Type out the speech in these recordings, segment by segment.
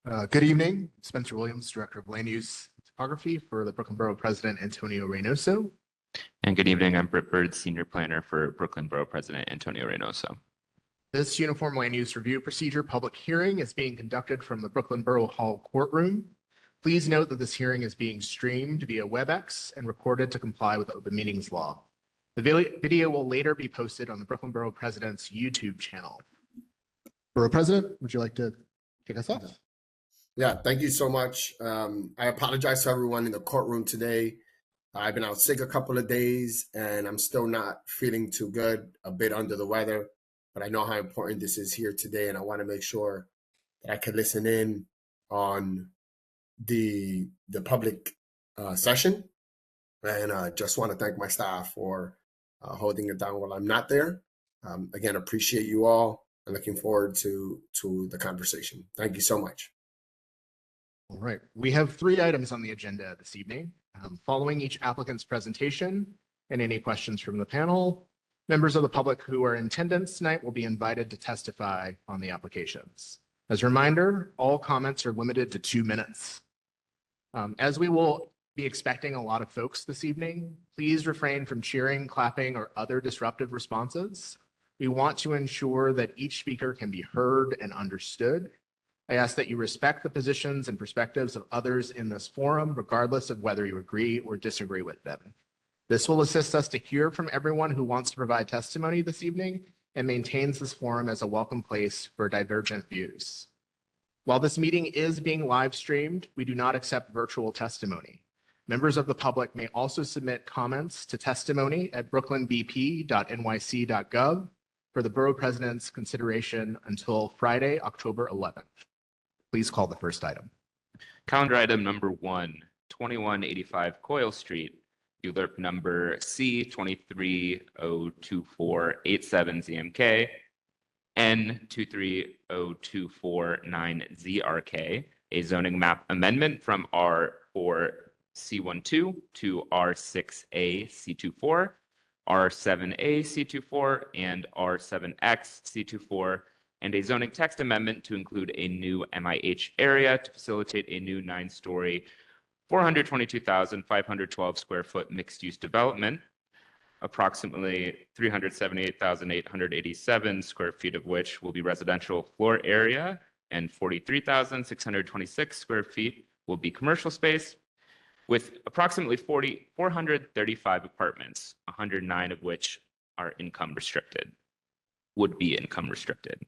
Good evening, Spencer Williams, Director of Land Use Topography for the Brooklyn Borough President Antonio Reynoso. And good evening, I'm Britt Bird, Senior Planner for Brooklyn Borough President Antonio Reynoso. This Uniform Land Use Review Procedure public hearing is being conducted from the Brooklyn Borough Hall courtroom. Please note that this hearing is being streamed via WebEx and recorded to comply with open meetings law. The video will later be posted on the Brooklyn Borough President's YouTube channel. Borough President, would you like to kick us off? Yeah, thank you so much. I apologize to everyone in the courtroom today. I've been out sick a couple of days and I'm still not feeling too good, a bit under the weather, but I know how important this is here today and I want to make sure that I can listen in on the public session. And just want to thank my staff for holding it down while I'm not there. Again, appreciate you all and looking forward to the conversation. Thank you so much. All right, we have 3 items on the agenda this evening. Following each applicant's presentation and any questions from the panel, members of the public who are in attendance tonight will be invited to testify on the applications. As a reminder, all comments are limited to 2 minutes. As we will be expecting a lot of folks this evening, please refrain from cheering, clapping, or other disruptive responses. We want to ensure that each speaker can be heard and understood. I ask that you respect the positions and perspectives of others in this forum, regardless of whether you agree or disagree with them. This will assist us to hear from everyone who wants to provide testimony this evening and maintains this forum as a welcome place for divergent views. While this meeting is being live streamed, we do not accept virtual testimony. Members of the public may also submit comments to testimony at brooklynbp.nyc.gov for the Borough President's consideration until Friday, October 11th. Please call the first item. Calendar item number 1, 2185 Coyle Street, ULURP number C2302487ZMK, N2302490ZRK, a zoning map amendment from R4C12 to R6A-C24, R7A-C24, and R7X-C24, and a zoning text amendment to include a new MIH area to facilitate a new 9-story, 422,512 square foot mixed-use development, approximately 378,887 square feet of which will be residential floor area, and 43,626 square feet will be commercial space, with approximately 435 apartments, 109 of which are income restricted, would be income restricted.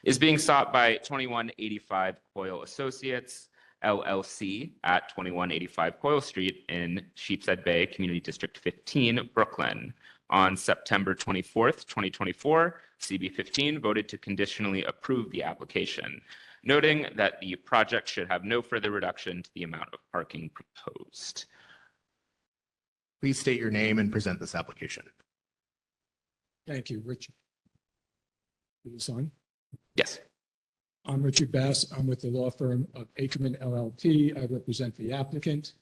Is being sought by 2185 Coyle Associates, LLC at 2185 Coyle Street in Sheepshead Bay, Community District 15, Brooklyn. On September 24th, 2024, CB15 voted to conditionally approve the application, noting that the project should have no further reduction to the amount of parking proposed. Please state your name and present this application. Thank you, Richard. Is this on? Yes. I'm Richard Bass. I'm with the law firm of Ackerman LLP. I represent the applicant.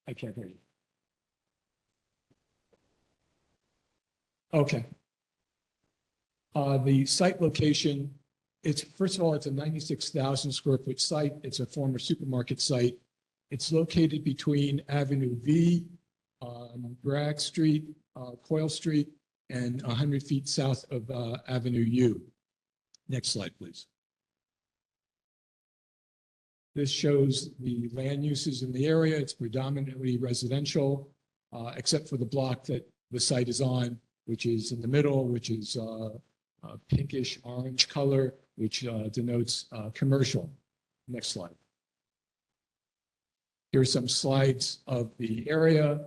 I can't hear you. Okay. The site location, first of all, it's a 96,000 square foot site. It's a former supermarket site. It's located between Avenue V, Bragg Street, Coyle Street, and 100 feet south of Avenue U. Next slide, please. This shows the land uses in the area. It's predominantly residential, except for the block that the site is on, which is in the middle, which is pinkish orange color, which denotes commercial. Next slide. Here are some slides of the area.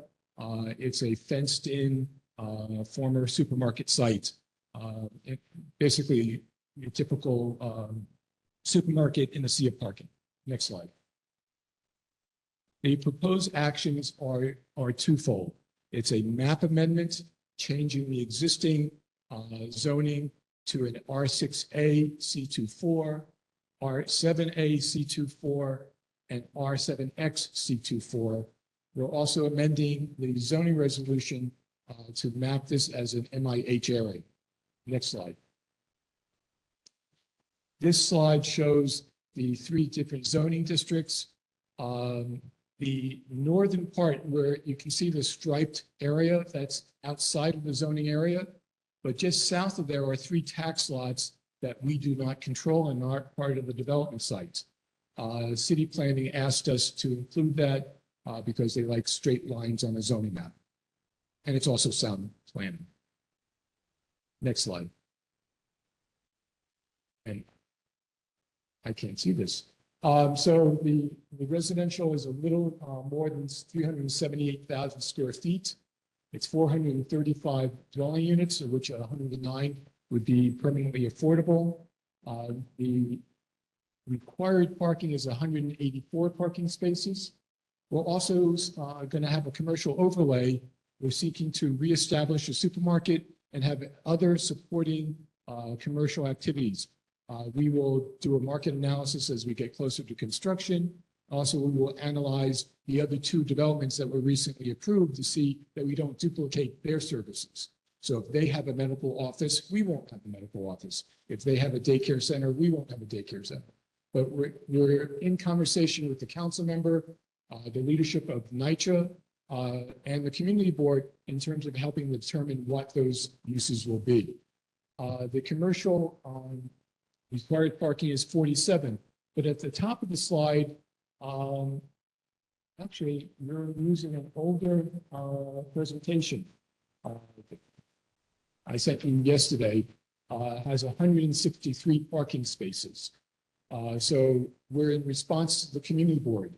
It's a fenced-in former supermarket site. Basically, your typical supermarket in a sea of parking. Next slide. The proposed actions are twofold. It's a map amendment, changing the existing zoning to an R6A C24, R7A C24, and R7X C24. We're also amending the zoning resolution to map this as an MIH area. Next slide. This slide shows the three different zoning districts. The northern part where you can see the striped area, that's outside of the zoning area. But just south of there are three tax lots that we do not control and aren't part of the development sites. City planning asked us to include that because they like straight lines on a zoning map. And it's also sound planning. Next slide. And I can't see this. So the residential is a little more than 378,000 square feet. It's 435 dwelling units, of which 109 would be permanently affordable. The required parking is 184 parking spaces. We're also going to have a commercial overlay. We're seeking to reestablish a supermarket and have other supporting commercial activities. We will do a market analysis as we get closer to construction. Also, we will analyze the other two developments that were recently approved to see that we don't duplicate their services. So if they have a medical office, we won't have a medical office. If they have a daycare center, we won't have a daycare center. But we're in conversation with the council member, the leadership of NYCHA, and the community board in terms of helping determine what those uses will be. The commercial required parking is 47, but at the top of the slide, actually, you're using an older presentation. I sent you yesterday, has 163 parking spaces. So we're in response to the community board.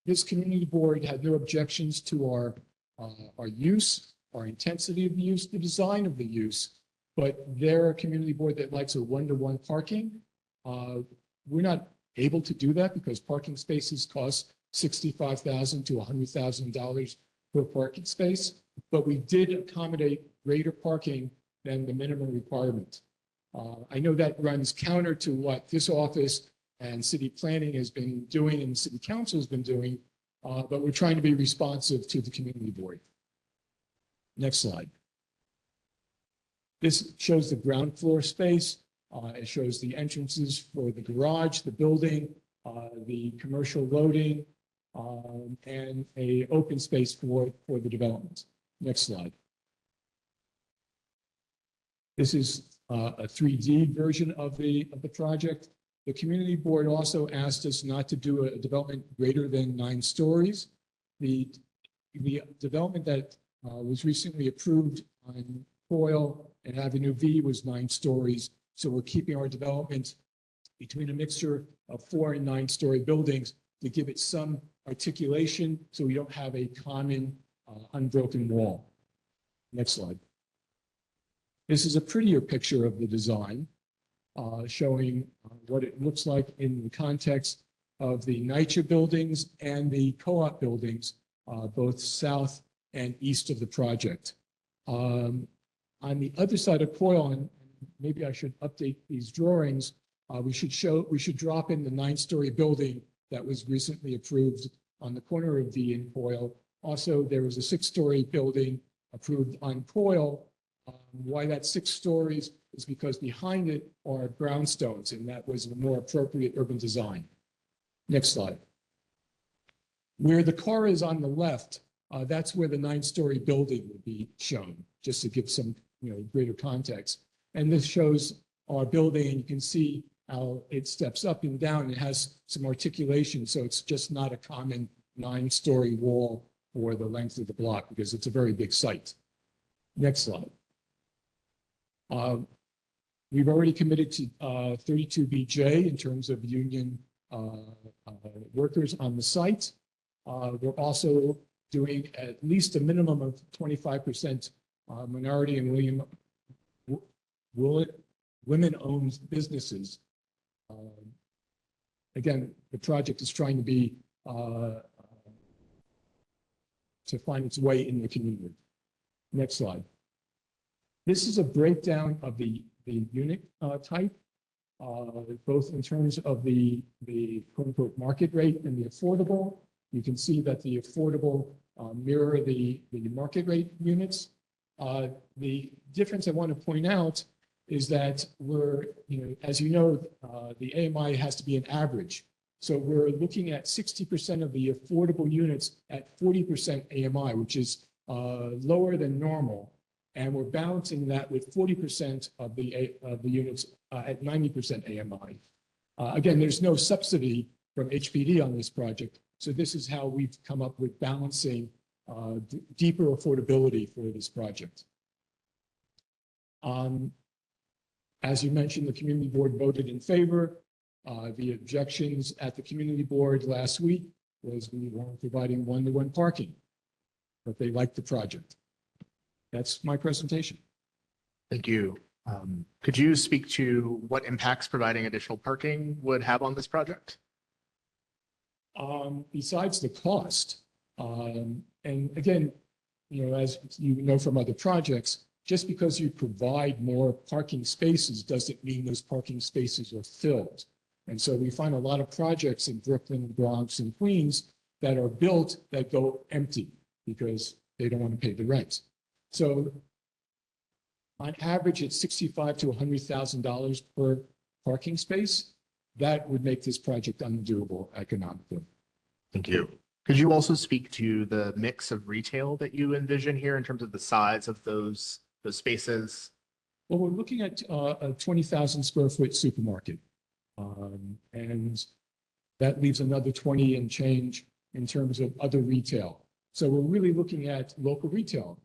This community board had no objections to our use, our intensity of the use, the design of the use, but they're a community board that likes a one-to-one parking. We're not able to do that because parking spaces cost $65,000 to $100,000 per parking space, but we did accommodate greater parking than the minimum requirement. I know that runs counter to what this office and city planning has been doing and city council has been doing, but we're trying to be responsive to the community board. Next slide. This shows the ground floor space. It shows the entrances for the garage, the building, the commercial loading, and a open space for the development. Next slide. This is a 3D version of the project. The community board also asked us not to do a development greater than 9 stories. The development that was recently approved on Coyle and Avenue V was 9 stories. So we're keeping our development between a mixture of 4 and 9-story buildings to give it some articulation so we don't have a common unbroken wall. Next slide. This is a prettier picture of the design showing what it looks like in the context of the NYCHA buildings and the co-op buildings, both south and east of the project. On the other side of Coyle, and maybe I should update these drawings, we should drop in the 9-story building that was recently approved on the corner of V and Coyle. Also, there was a 6-story building approved on Coyle. Why that's 6 stories is because behind it are brownstones, and that was a more appropriate urban design. Next slide. Where the car is on the left, that's where the 9-story building would be shown, just to give some greater context. And this shows our building, and you can see how it steps up and down. It has some articulation, so it's just not a common 9-story wall for the length of the block because it's a very big site. Next slide. We've already committed to 32BJ in terms of union workers on the site. We're also doing at least a minimum of 25% minority and women-owned businesses. Again, the project is trying to be to find its way in the community. Next slide. This is a breakdown of the unit type, both in terms of the quote-unquote market rate and the affordable. You can see that the affordable mirror the market rate units. The difference I want to point out is that as you know, the AMI has to be an average. So we're looking at 60% of the affordable units at 40% AMI, which is lower than normal. And we're balancing that with 40% of the units at 90% AMI. Again, there's no subsidy from HPD on this project. So this is how we've come up with balancing deeper affordability for this project. As you mentioned, the community board voted in favor. The objections at the community board last week was we weren't providing one-to-one parking, but they liked the project. That's my presentation. Thank you. Could you speak to what impacts providing additional parking would have on this project? Besides the cost, and again, as you know from other projects, just because you provide more parking spaces doesn't mean those parking spaces are filled. And so we find a lot of projects in Brooklyn, Bronx, and Queens that are built that go empty because they don't want to pay the rent. So on average, it's $65,000 to $100,000 per parking space. That would make this project undoable economically. Thank you. Could you also speak to the mix of retail that you envision here in terms of the size of those spaces? Well, we're looking at a 20,000 square foot supermarket. And that leaves another 20 and change in terms of other retail. So we're really looking at local retail.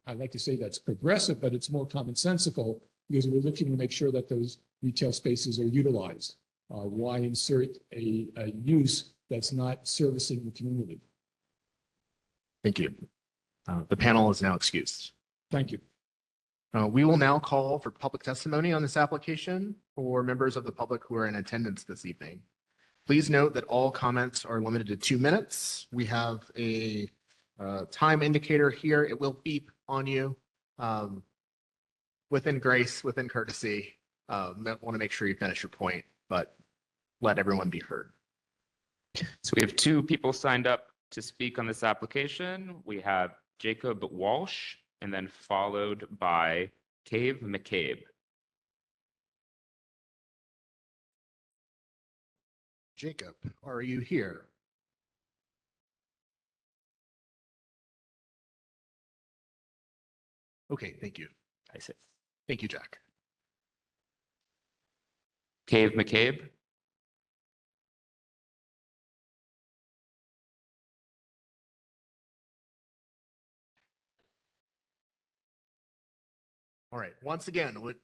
I like to say that's progressive, but it's more commonsensical because we're looking to make sure that those retail spaces are utilized. Why insert a use that's not servicing the community? Thank you. The panel is now excused. Thank you. We will now call for public testimony on this application for members of the public who are in attendance this evening. Please note that all comments are limited to 2 minutes. We have a time indicator here. It will beep on you within grace, within courtesy. Want to make sure you finish your point, but let everyone be heard. So we have 2 people signed up to speak on this application. We have Jacob Walsh and then followed by Cave McCabe. Jacob, are you here? Okay, thank you. I see. Thank you, Jack. Cave McCabe. All right, once again, would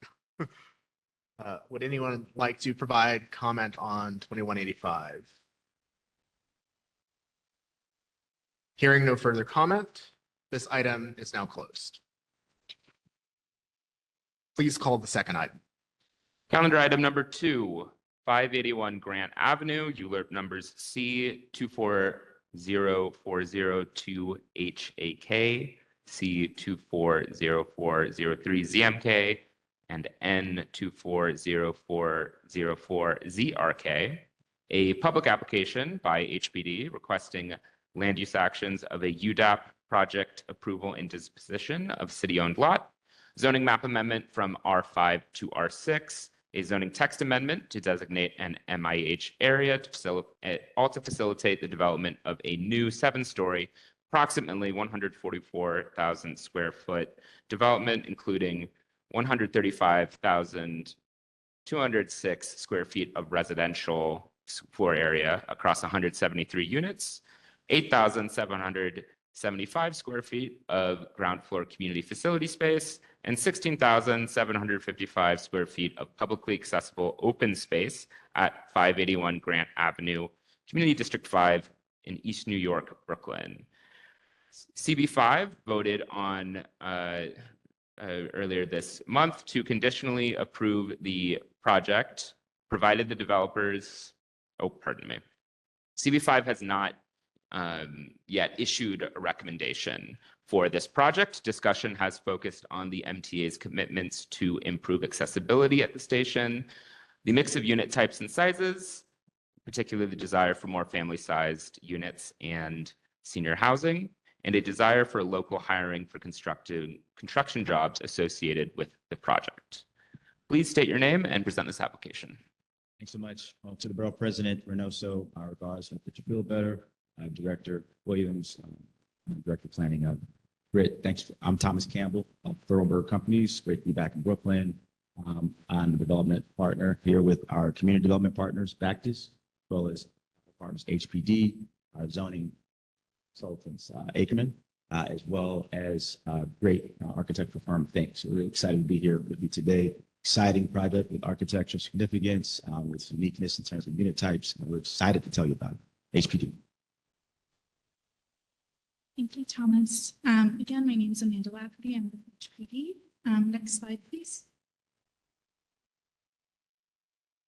anyone like to provide comment on 2185? Hearing no further comment, this item is now closed. Please call the second item. Calendar item number 2, 581 Grant Avenue, ULURP numbers C2404002HAK, C240403ZMK, and N240404ZRK. A public application by HPD requesting land use actions of a UDAP project approval and disposition of city-owned lot, zoning map amendment from R5 to R6, a zoning text amendment to designate an MIH area to facilitate the development of a new 7-story, approximately 144,000 square foot development, including 135,206 square feet of residential floor area across 173 units, 8,775 square feet of ground floor community facility space, and 16,755 square feet of publicly accessible open space at 581 Grant Avenue, Community District 5 in East New York, Brooklyn. CB5 voted on earlier this month to conditionally approve the project, provided the developers, CB5 has not yet issued a recommendation for this project. Discussion has focused on the MTA's commitments to improve accessibility at the station, the mix of unit types and sizes, particularly the desire for more family-sized units and senior housing, and a desire for local hiring for construction jobs associated with the project. Please state your name and present this application. Thanks so much. To the Borough President, Reynoso, our regards, hope that you feel better. Director Williams, Director Planning, Britt, thanks. I'm Thomas Campbell of Thoroughbird Companies. Great to be back in Brooklyn. I'm the development partner here with our community development partners, Bactus, as well as partners HPD, our zoning consultants, Ackerman, as well as great architectural firm Think. So we're really excited to be here with you today. Exciting project with architectural significance, with uniqueness in terms of unit types. And we're excited to tell you about it. HPD. Thank you, Thomas. Again, my name is Amanda Lafferty. I'm with HPD. Next slide, please.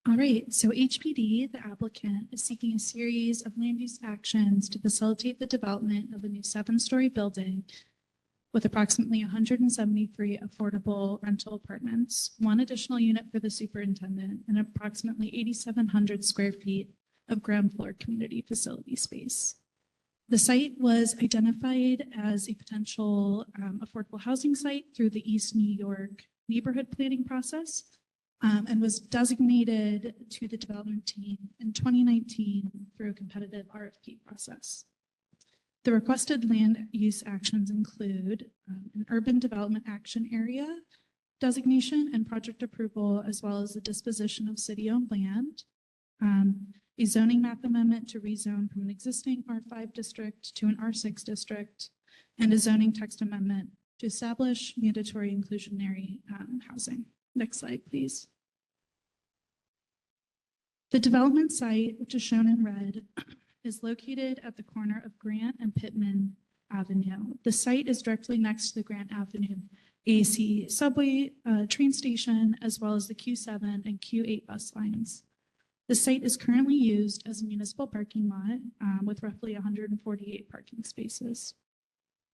All right, so HPD, the applicant, is seeking a series of land use actions to facilitate the development of a new 7-story building with approximately 173 affordable rental apartments, 1 additional unit for the superintendent, and approximately 8,700 square feet of ground floor community facility space. The site was identified as a potential affordable housing site through the East New York neighborhood planning process, and was designated to the development team in 2019 through a competitive RFP process. The requested land use actions include an urban development action area designation and project approval, as well as the disposition of city-owned land, a zoning map amendment to rezone from an existing R5 district to an R6 district, and a zoning text amendment to establish mandatory inclusionary housing. Next slide, please. The development site, which is shown in red, is located at the corner of Grant and Pittman Avenue. The site is directly next to the Grant Avenue AC subway train station, as well as the Q7 and Q8 bus lines. The site is currently used as a municipal parking lot with roughly 148 parking spaces.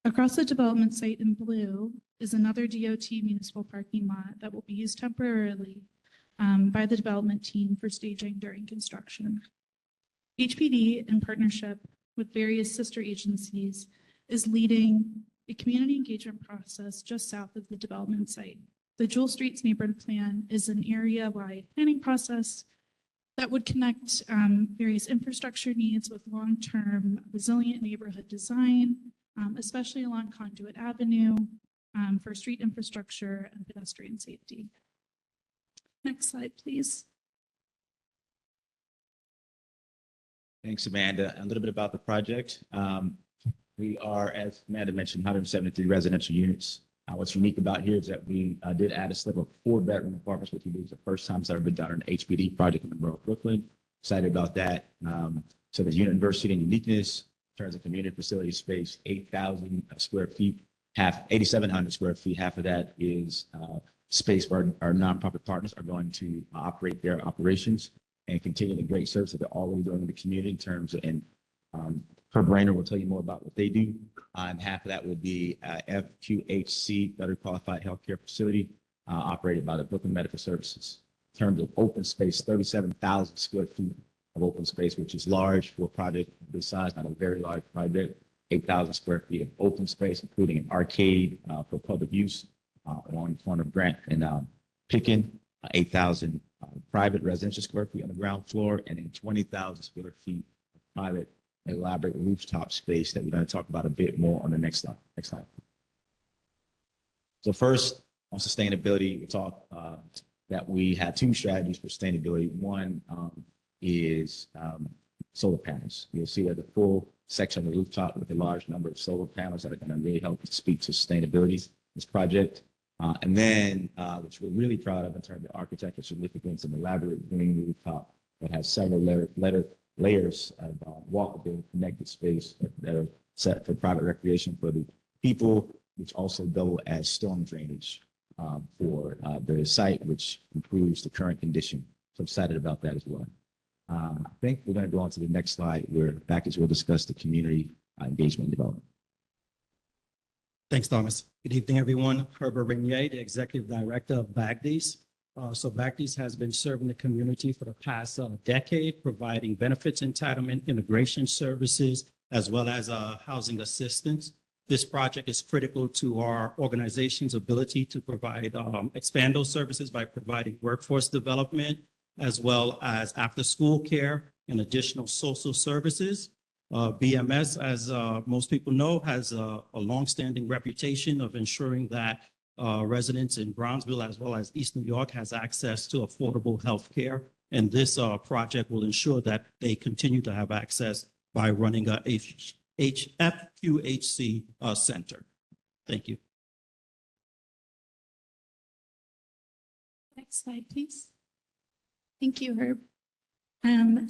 Across the development site in blue is another DOT municipal parking lot that will be used temporarily by the development team for staging during construction. HPD, in partnership with various sister agencies, is leading a community engagement process just south of the development site. The Jewel Streets Neighborhood Plan is an area-wide planning process that would connect various infrastructure needs with long-term resilient neighborhood design, especially along Conduit Avenue, for street infrastructure and pedestrian safety. Next slide, please. Thanks, Amanda. A little bit about the project. We are, as Amanda mentioned, 173 residential units. What's unique about here is that we did add a slip of 4-bedroom apartments, which is the first time it's ever been done on an HPD project in the borough of Brooklyn. Excited about that. So the unit diversity and uniqueness in terms of community facility space, 8,000 square feet, 8,700 square feet. Half of that is space where our nonprofit partners are going to operate their operations and continue the great service that they're already doing in the community in terms of, and Herb Rainer will tell you more about what they do. And half of that will be FQHC, Better Qualified Healthcare Facility, operated by the Brooklyn Medical Services. In terms of open space, 37,000 square feet of open space, which is large for a project of this size, not a very large project. 8,000 square feet of open space, including an arcade for public use along the corner of Grant and Picken, 8,000 private residential square feet on the ground floor, and then 20,000 square feet of private elaborate rooftop space that we're going to talk about a bit more on the next slide. Next slide. So first, on sustainability, we talked that we had 2 strategies for sustainability. One is solar panels. You'll see that the full section of the rooftop with a large number of solar panels that are going to really help speak to sustainability, this project. And then, which we're really proud of in terms of architectural significance, an elaborate green rooftop that has several layers of walkable connected space that are set for private recreation for the people, which also double as storm drainage for the site, which improves the current condition. So excited about that as well. I think we're going to go on to the next slide where Backus will discuss the community engagement and development. Thanks, Thomas. Good evening, everyone. Herbert Rainier, the Executive Director of BACDES. So BACDES has been serving the community for the past decade, providing benefits entitlement, immigration services, as well as housing assistance. This project is critical to our organization's ability to provide, expand those services by providing workforce development as well as after-school care and additional social services. BMS, as most people know, has a longstanding reputation of ensuring that residents in Brownsville as well as East New York has access to affordable health care. And this project will ensure that they continue to have access by running a FQHC center. Thank you. Next slide, please. Thank you, Herb.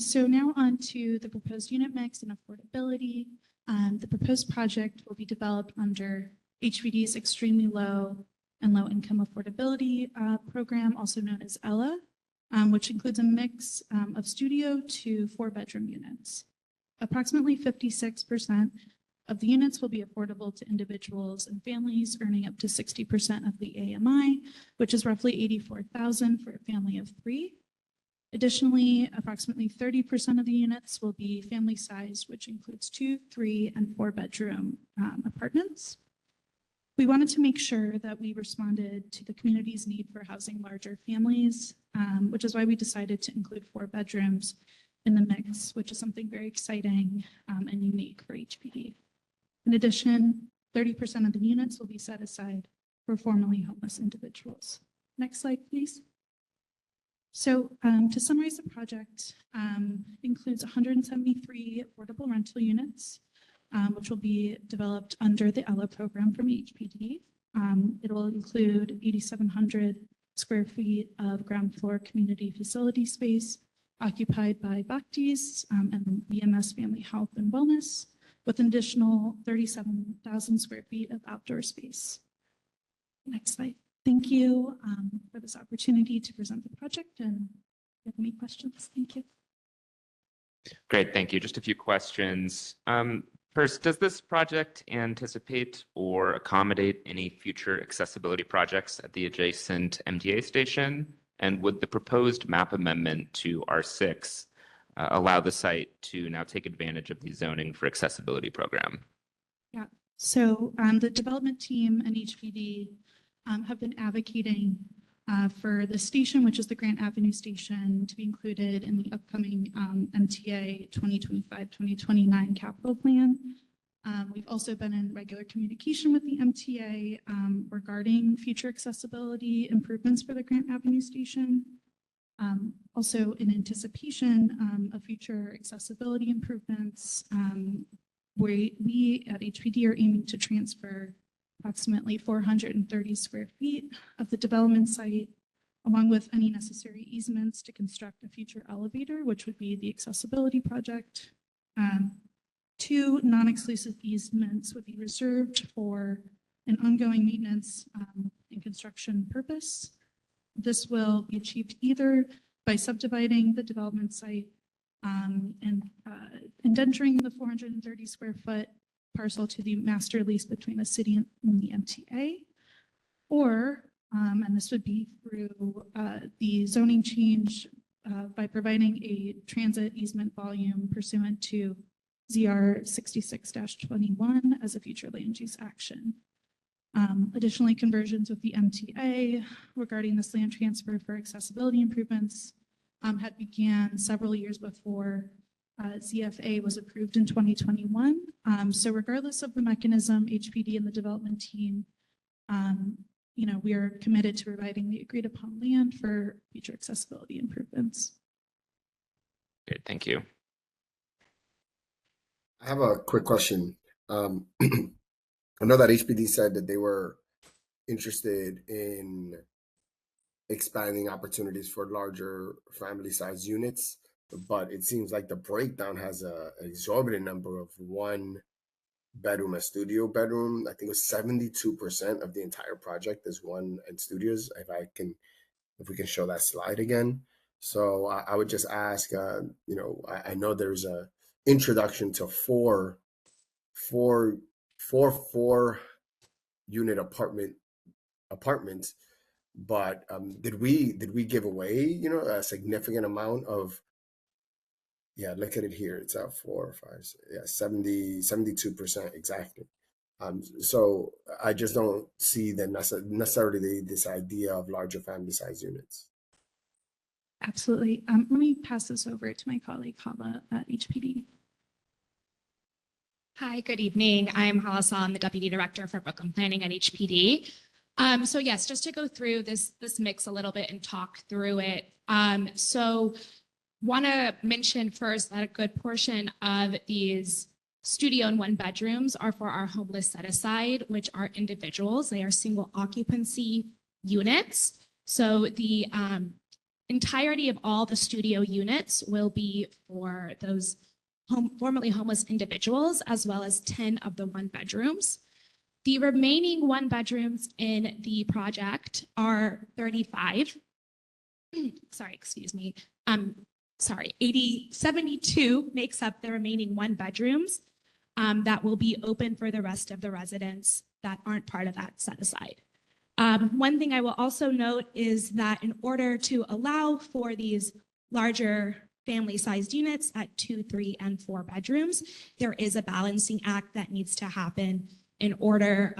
So now on to the proposed unit mix and affordability. The proposed project will be developed under HPD's extremely low and low income affordability program, also known as ELLA, which includes a mix of studio to 4-bedroom units. Approximately 56% of the units will be affordable to individuals and families earning up to 60% of the AMI, which is roughly $84,000 for a family of 3. Additionally, approximately 30% of the units will be family sized, which includes 2, 3, and 4-bedroom apartments. We wanted to make sure that we responded to the community's need for housing larger families, which is why we decided to include 4 bedrooms in the mix, which is something very exciting and unique for HPD. In addition, 30% of the units will be set aside for formerly homeless individuals. Next slide, please. So to summarize the project, includes 173 affordable rental units, which will be developed under the ELLA program from HPD. It will include 8,700 square feet of ground floor community facility space occupied by Bhaktis and BMS Family Health and Wellness, with an additional 37,000 square feet of outdoor space. Next slide. Thank you for this opportunity to present the project, and if you have any questions, thank you. Great, thank you. Just a few questions. First, does this project anticipate or accommodate any future accessibility projects at the adjacent MTA station? And would the proposed map amendment to R6 allow the site to now take advantage of the zoning for accessibility program? Yeah, so the development team and HPD have been advocating for the station, which is the Grant Avenue station, to be included in the upcoming MTA 2025-2029 capital plan. We've also been in regular communication with the MTA regarding future accessibility improvements for the Grant Avenue station. Also in anticipation of future accessibility improvements, we at HPD are aiming to transfer approximately 430 square feet of the development site, along with any necessary easements to construct a future elevator, which would be the accessibility project. 2 non-exclusive easements would be reserved for an ongoing maintenance and construction purpose. This will be achieved either by subdividing the development site and indenturing the 430 square foot parcel to the master lease between the city and the MTA, or, and this would be through the zoning change by providing a transit easement volume pursuant to ZR 66-21 as a future land use action. Additionally, conversions with the MTA regarding this land transfer for accessibility improvements had began several years before ZFA was approved in 2021. So regardless of the mechanism, HPD and the development team, we are committed to providing the agreed upon land for future accessibility improvements. Great, thank you. I have a quick question. I know that HPD said that they were interested in expanding opportunities for larger family size units, but it seems like the breakdown has an exorbitant number of 1 bedroom and studio bedroom. I think it was 72% of the entire project is 1 and studios. If we can show that slide again. So I would just ask, I know there's a introduction to 4 unit apartments, but did we give away a significant amount of? Yeah, look at it here. It's at 4, 5, 6, 72% exactly. So I just don't see the necessarily this idea of larger family size units. Absolutely. Let me pass this over to my colleague Hala at HPD. Hi, good evening. I'm Hala Sal. I'm the Deputy Director for Brooklyn Planning at HPD. So yes, just to go through this mix a little bit and talk through it. So want to mention first that a good portion of these studio and one bedrooms are for our homeless set aside, which are individuals. They are single occupancy units. So the entirety of all the studio units will be for those formerly homeless individuals, as well as 10 of the one bedrooms. The remaining one bedrooms in the project are 35. Sorry, excuse me. 72 makes up the remaining one bedrooms that will be open for the rest of the residents that aren't part of that set aside. One thing I will also note is that in order to allow for these larger family-sized units at 2, 3, and 4 bedrooms, there is a balancing act that needs to happen in order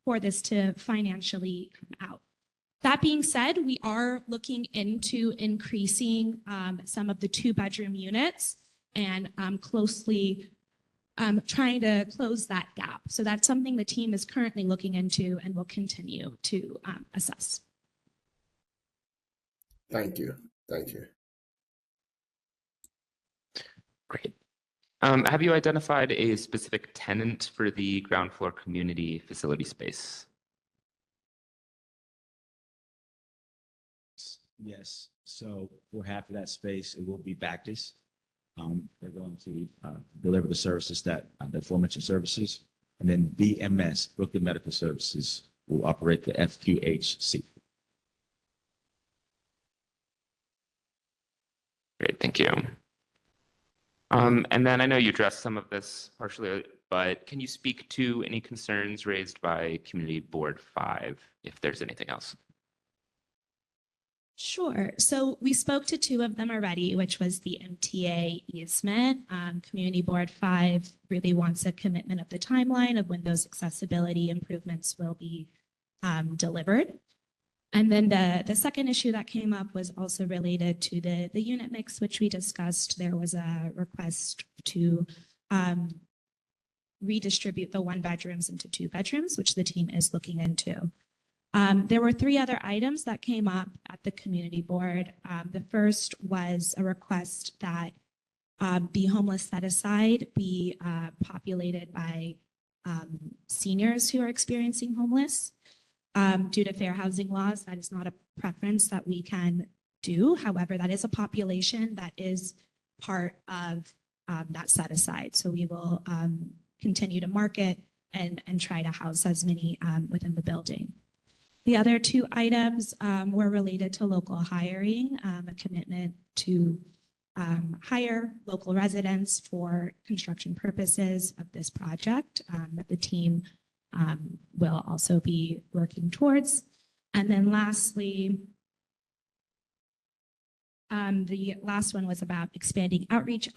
for this to financially come out. That being said, we are looking into increasing some of the 2-bedroom units and closely trying to close that gap. So that's something the team is currently looking into and will continue to assess. Thank you. Thank you. Great. Have you identified a specific tenant for the ground floor community facility space? Yes. So for half of that space, it will be Baptist. They're going to deliver the services that the aforementioned services, and then BMS, Brooklyn Medical Services, will operate the FQHC. Great, thank you. And then I know you addressed some of this partially, but can you speak to any concerns raised by Community Board 5, if there's anything else? Sure. So we spoke to 2 of them already, which was the MTA easement. Community Board 5 really wants a commitment of the timeline of when those accessibility improvements will be delivered. And then the second issue that came up was also related to the unit mix, which we discussed. There was a request to redistribute the 1 bedrooms into 2 bedrooms, which the team is looking into. There were 3 other items that came up at the community board. The first was a request that the homeless set aside be populated by seniors who are experiencing homeless. Due to fair housing laws, that is not a preference that we can do. However, that is a population that is part of that set aside. So we will continue to market and try to house as many within the building. The other 2 items were related to local hiring, a commitment to hire local residents for construction purposes of this project that the team will also be working towards. And then lastly, the last one was about expanding outreach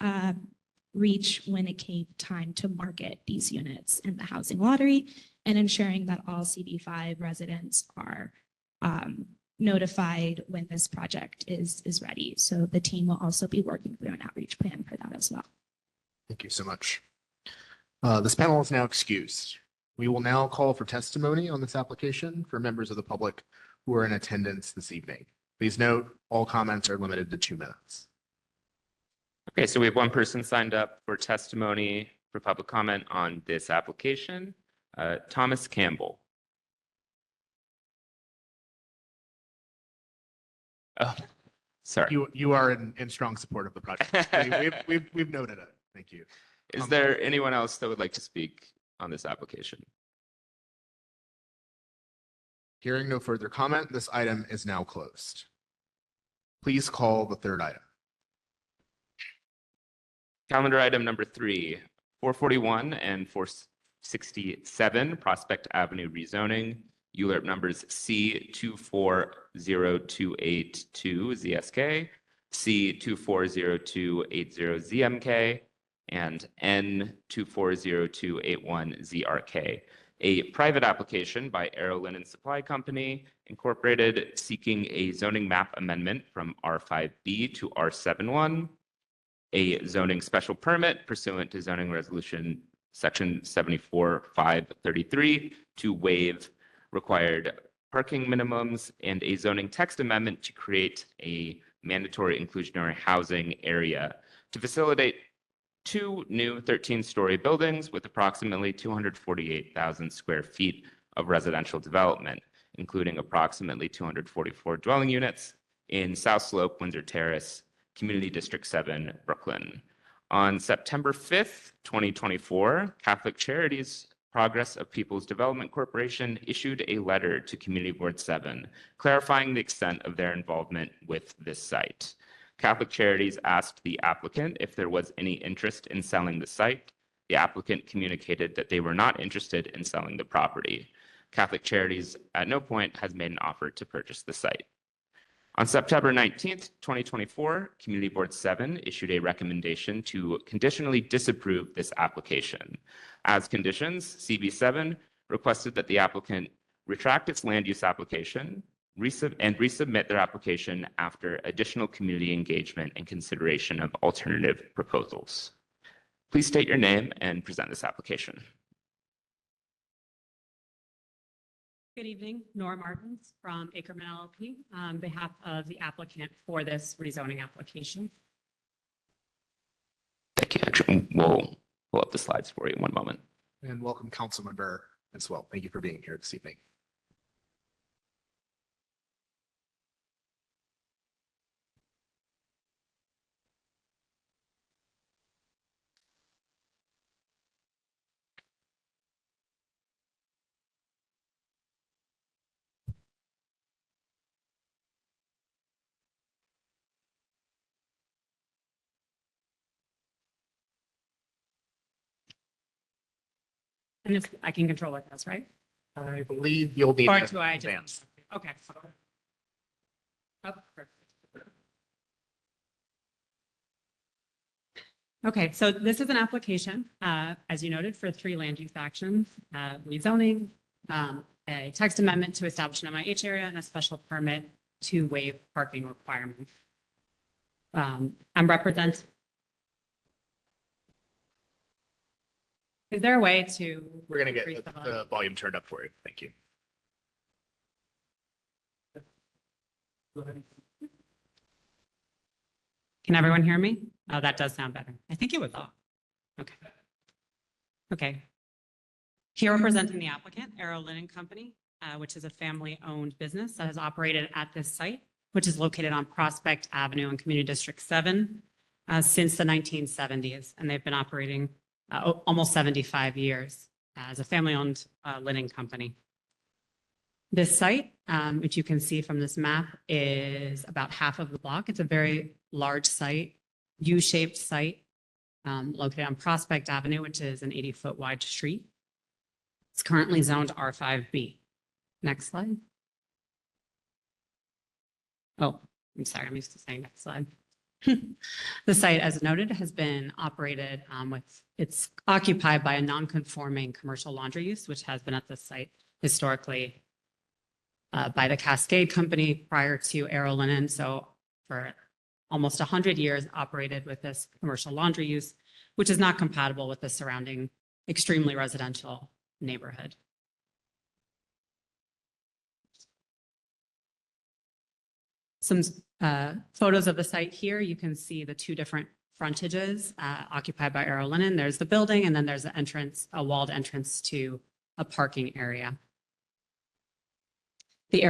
reach when it came time to market these units in the housing lottery and ensuring that all CD5 residents are notified when this project is ready. So the team will also be working through an outreach plan for that as well. Thank you so much. This panel is now excused. We will now call for testimony on this application for members of the public who are in attendance this evening. Please note, all comments are limited to 2 minutes. Okay, so we have 1 person signed up for testimony for public comment on this application, Thomas Campbell. Oh, sorry. You are in strong support of the project. We've noted it. Thank you. Is there anyone else that would like to speak on this application? Hearing no further comment, this item is now closed. Please call the 3rd item. Calendar item number 3, 441 and 467 Prospect Avenue rezoning, ULURP numbers C240282 ZSK, C240280 ZMK, and N240281ZRK, a private application by Arrow Linen Supply Company Incorporated seeking a zoning map amendment from R5B to R71, a zoning special permit pursuant to zoning resolution section 74-533 to waive required parking minimums, and a zoning text amendment to create a mandatory inclusionary housing area to facilitate two new 13-story buildings with approximately 248,000 square feet of residential development, including approximately 244 dwelling units in South Slope, Windsor Terrace, Community District 7, Brooklyn. On September 5th, 2024, Catholic Charities Progress of People's Development Corporation issued a letter to Community Board 7 clarifying the extent of their involvement with this site. Catholic Charities asked the applicant if there was any interest in selling the site. The applicant communicated that they were not interested in selling the property. Catholic Charities at no point has made an offer to purchase the site. On September 19th, 2024, Community Board 7 issued a recommendation to conditionally disapprove this application. As conditions, CB7 requested that the applicant retract its land use application and resubmit their application after additional community engagement and consideration of alternative proposals. Please state your name and present this application. Good evening, Nora Martins from Ackerman LLP on behalf of the applicant for this rezoning application. Thank you. Actually, we'll pull up the slides for you in one moment. And welcome, Councilmember as well. Thank you for being here this evening. And if I can control it, that's right. I believe you'll need Or to do I just- advance. Okay. Oh, perfect. Okay, so this is an application, as you noted, for 3 land use actions, rezoning, a text amendment to establish an MIH area, and a special permit to waive parking requirements. I'm represent. Is there a way to? We're going to increase get the the volume turned up for you. Thank you. Can everyone hear me? Oh, that does sound better. I think it was off. Okay. Okay. Here representing the applicant, Arrow Linen Company, which is a family-owned business that has operated at this site, which is located on Prospect Avenue in Community District 7 since the 1970s. And they've been operating almost 75 years as a family-owned linen company. This site, which you can see from this map, is about half of the block. It's a very large site, U-shaped site located on Prospect Avenue, which is an 80-foot wide street. It's currently zoned R5B. Next slide. Oh, I'm sorry, I'm used to saying next slide. The site, as noted, has been operated it's occupied by a non-conforming commercial laundry use, which has been at this site historically by the Cascade Company prior to Arrow Linen. So for almost 100 years operated with this commercial laundry use, which is not compatible with the surrounding extremely residential neighborhood. Some photos of the site here. You can see the 2 different frontages occupied by Arrow Linen. There's the building, and then there's the entrance, a walled entrance to a parking area. The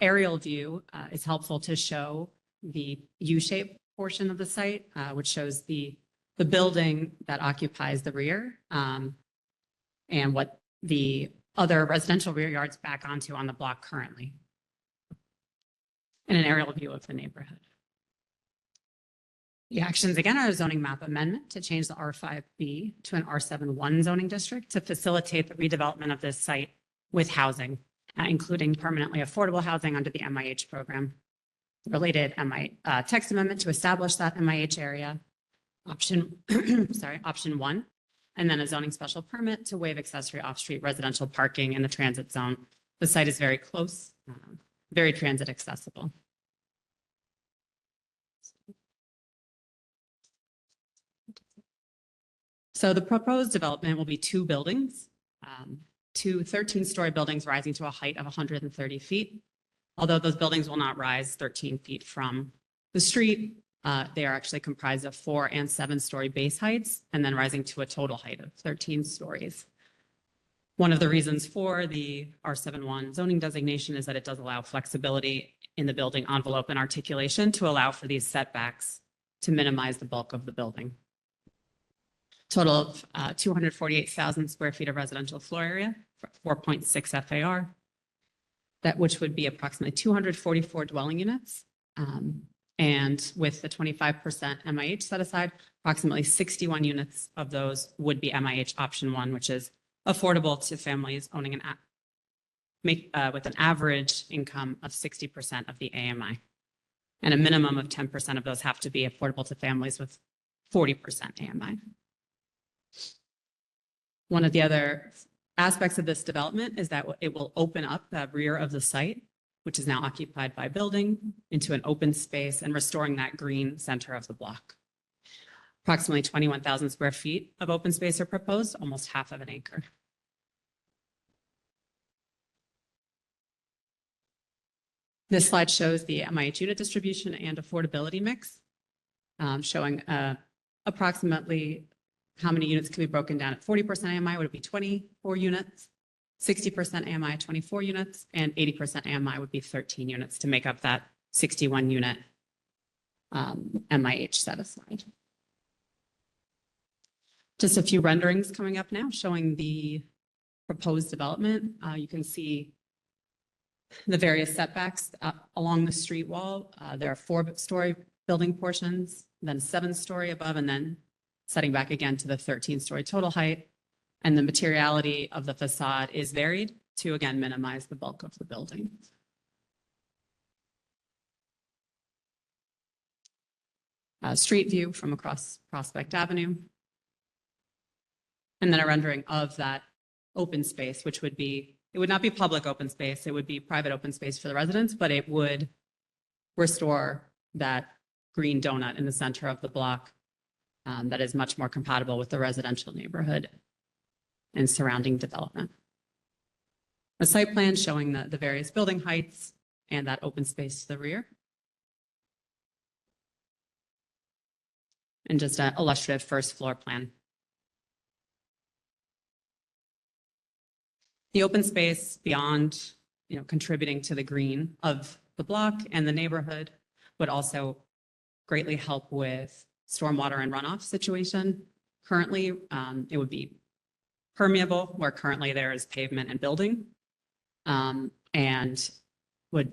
aerial view is helpful to show the U-shaped portion of the site, which shows the building that occupies the rear and what the other residential rear yards back onto on the block currently. And an aerial view of the neighborhood. The actions again are a zoning map amendment to change the R5B to an R71 zoning district to facilitate the redevelopment of this site with housing, including permanently affordable housing under the MIH program. The related text amendment to establish that MIH area Option, option one, and then a zoning special permit to waive accessory off-street residential parking in the transit zone. The site is very close, very transit accessible. So the proposed development will be two buildings, two 13-story buildings rising to a height of 130 feet. Although those buildings will not rise 13 feet from the street, they are actually comprised of 4 and 7-story base heights and then rising to a total height of 13 stories. One of the reasons for the R71 zoning designation is that it does allow flexibility in the building envelope and articulation to allow for these setbacks to minimize the bulk of the building. Total of 248,000 square feet of residential floor area, 4.6 FAR, which would be approximately 244 dwelling units. And with the 25% MIH set aside, approximately 61 units of those would be MIH option one, which is affordable to families owning with an average income of 60% of the AMI. And a minimum of 10% of those have to be affordable to families with 40% AMI. One of the other aspects of this development is that it will open up the rear of the site, which is now occupied by building, into an open space and restoring that green center of the block. Approximately 21,000 square feet of open space are proposed, almost half of an acre. This slide shows the MIH unit distribution and affordability mix, showing approximately how many units can be broken down at 40% AMI. Would it be 24 units? 60% AMI, 24 units, and 80% AMI would be 13 units to make up that 61 unit MIH set aside. Just a few renderings coming up now showing the proposed development. You can see the various setbacks along the street wall. There are 4-story building portions, then 7-story above, and then setting back again to the 13-story total height. And the materiality of the facade is varied to, again, minimize the bulk of the building. Street view from across Prospect Avenue. And then a rendering of that open space, which would be, it would not be public open space, it would be private open space for the residents, but it would restore that green donut in the center of the block that is much more compatible with the residential neighborhood and surrounding development. A site plan showing the various building heights and that open space to the rear. And just an illustrative first floor plan. The open space beyond, contributing to the green of the block and the neighborhood would also greatly help with stormwater and runoff situation. Currently, it would be permeable where currently there is pavement and building, and would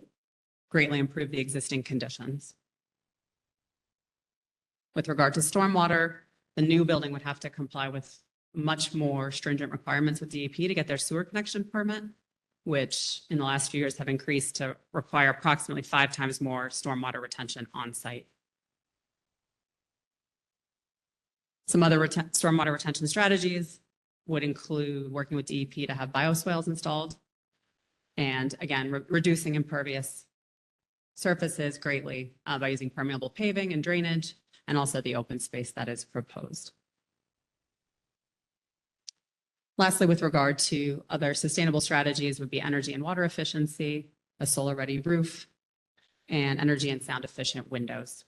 greatly improve the existing conditions. With regard to stormwater, the new building would have to comply with much more stringent requirements with DEP to get their sewer connection permit, which in the last few years have increased to require approximately 5 times more stormwater retention on site. Some other stormwater retention strategies would include working with DEP to have bioswales installed, and again, reducing impervious surfaces greatly by using permeable paving and drainage, and also the open space that is proposed. Lastly, with regard to other sustainable strategies would be energy and water efficiency, a solar-ready roof, and energy and sound efficient windows.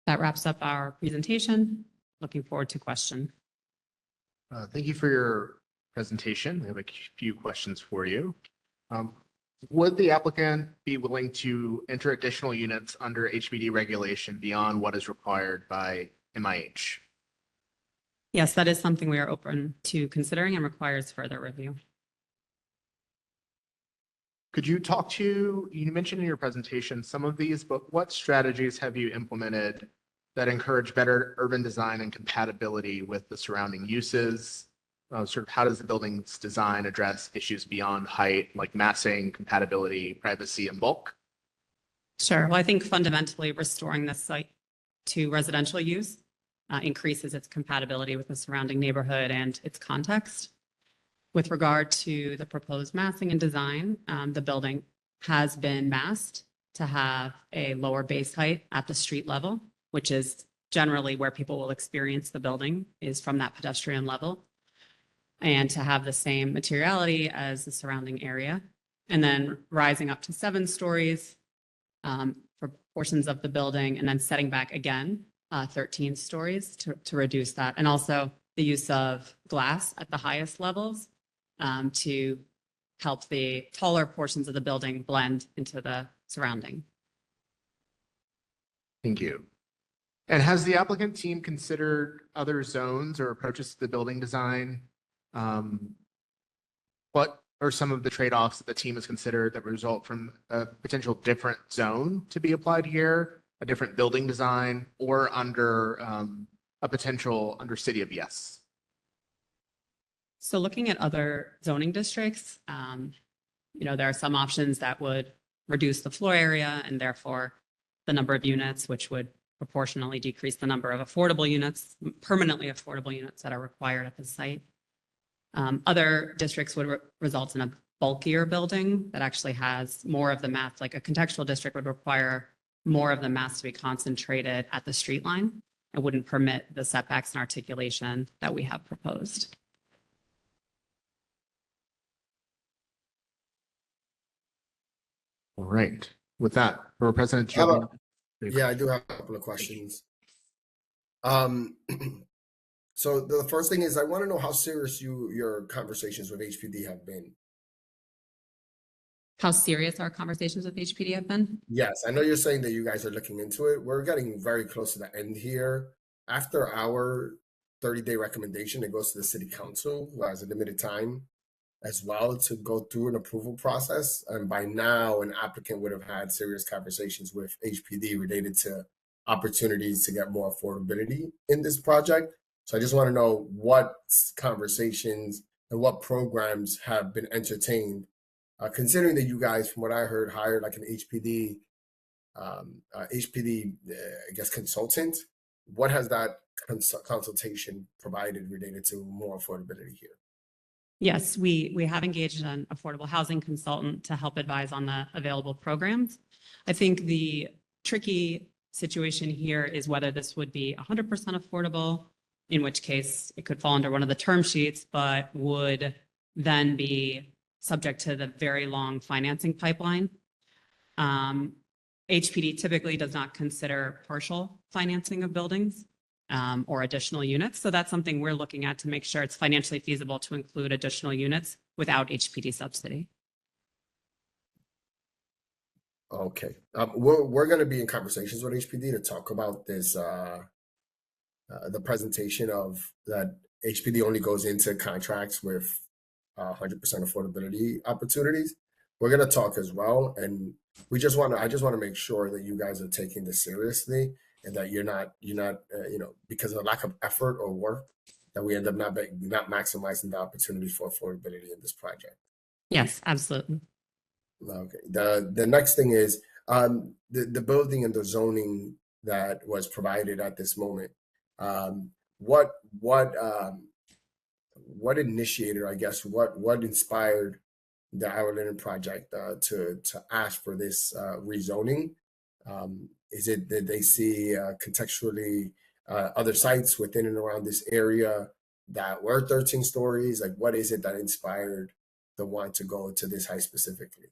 That wraps up our presentation. Looking forward to questions. Thank you for your presentation. We have a few questions for you. Would the applicant be willing to enter additional units under HPD regulation beyond what is required by MIH? Yes, that is something we are open to considering and requires further review. Could you talk to, you mentioned in your presentation some of these, but what strategies have you implemented that encourage better urban design and compatibility with the surrounding uses? Sort of how does the building's design address issues beyond height, like massing, compatibility, privacy, and bulk? Sure. Well, I think fundamentally restoring the site to residential use increases its compatibility with the surrounding neighborhood and its context. With regard to the proposed massing and design, the building has been massed to have a lower base height at the street level, which is generally where people will experience the building is from that pedestrian level, and to have the same materiality as the surrounding area. And then rising up to 7 stories for portions of the building, and then setting back again 13 stories to reduce that. And also the use of glass at the highest levels to help the taller portions of the building blend into the surrounding. Thank you. And has the applicant team considered other zones or approaches to the building design? What are some of the trade-offs that the team has considered that result from a potential different zone to be applied here, a different building design, or under a potential under City of Yes? So looking at other zoning districts, there are some options that would reduce the floor area and therefore the number of units, which would proportionally decrease the number of affordable units, permanently affordable units that are required at the site. Other districts would result in a bulkier building that actually has more of the mass, like a contextual district would require more of the mass to be concentrated at the street line and wouldn't permit the setbacks and articulation that we have proposed. All right. With that, Borough President, Yeah, I do have a couple of questions. So the first thing is I want to know how serious your conversations with HPD have been. How serious our conversations with HPD have been? Yes, I know you're saying that you guys are looking into it. We're getting very close to the end here. After our 30-day recommendation, it goes to the City Council, who has a limited time as well to go through an approval process. And by now, an applicant would have had serious conversations with HPD related to opportunities to get more affordability in this project. So I just want to know what conversations and what programs have been entertained, considering that you guys, from what I heard, hired like an HPD, I guess, consultant. What has that consultation provided related to more affordability here? Yes, we have engaged an affordable housing consultant to help advise on the available programs. I think the tricky situation here is whether this would be 100% affordable, in which case it could fall under one of the term sheets, but would then be subject to the very long financing pipeline. HPD typically does not consider partial financing of buildings or additional units. So that's something we're looking at to make sure it's financially feasible to include additional units without HPD subsidy. Okay. We're going to be in conversations with HPD to talk about this, the presentation of that HPD only goes into contracts with 100% affordability opportunities. We're going to talk as well. And I just want to make sure that you guys are taking this seriously and that you're not, because of a lack of effort or work, that we end up not maximizing the opportunity for affordability in this project. Yes, absolutely. Okay. The next thing is the building and the zoning that was provided at this moment. What initiated, I guess, what inspired the Our Linen project to ask for this rezoning? Is it that they see contextually other sites within and around this area that were 13 stories? Like, what is it that inspired the want to go to this height specifically?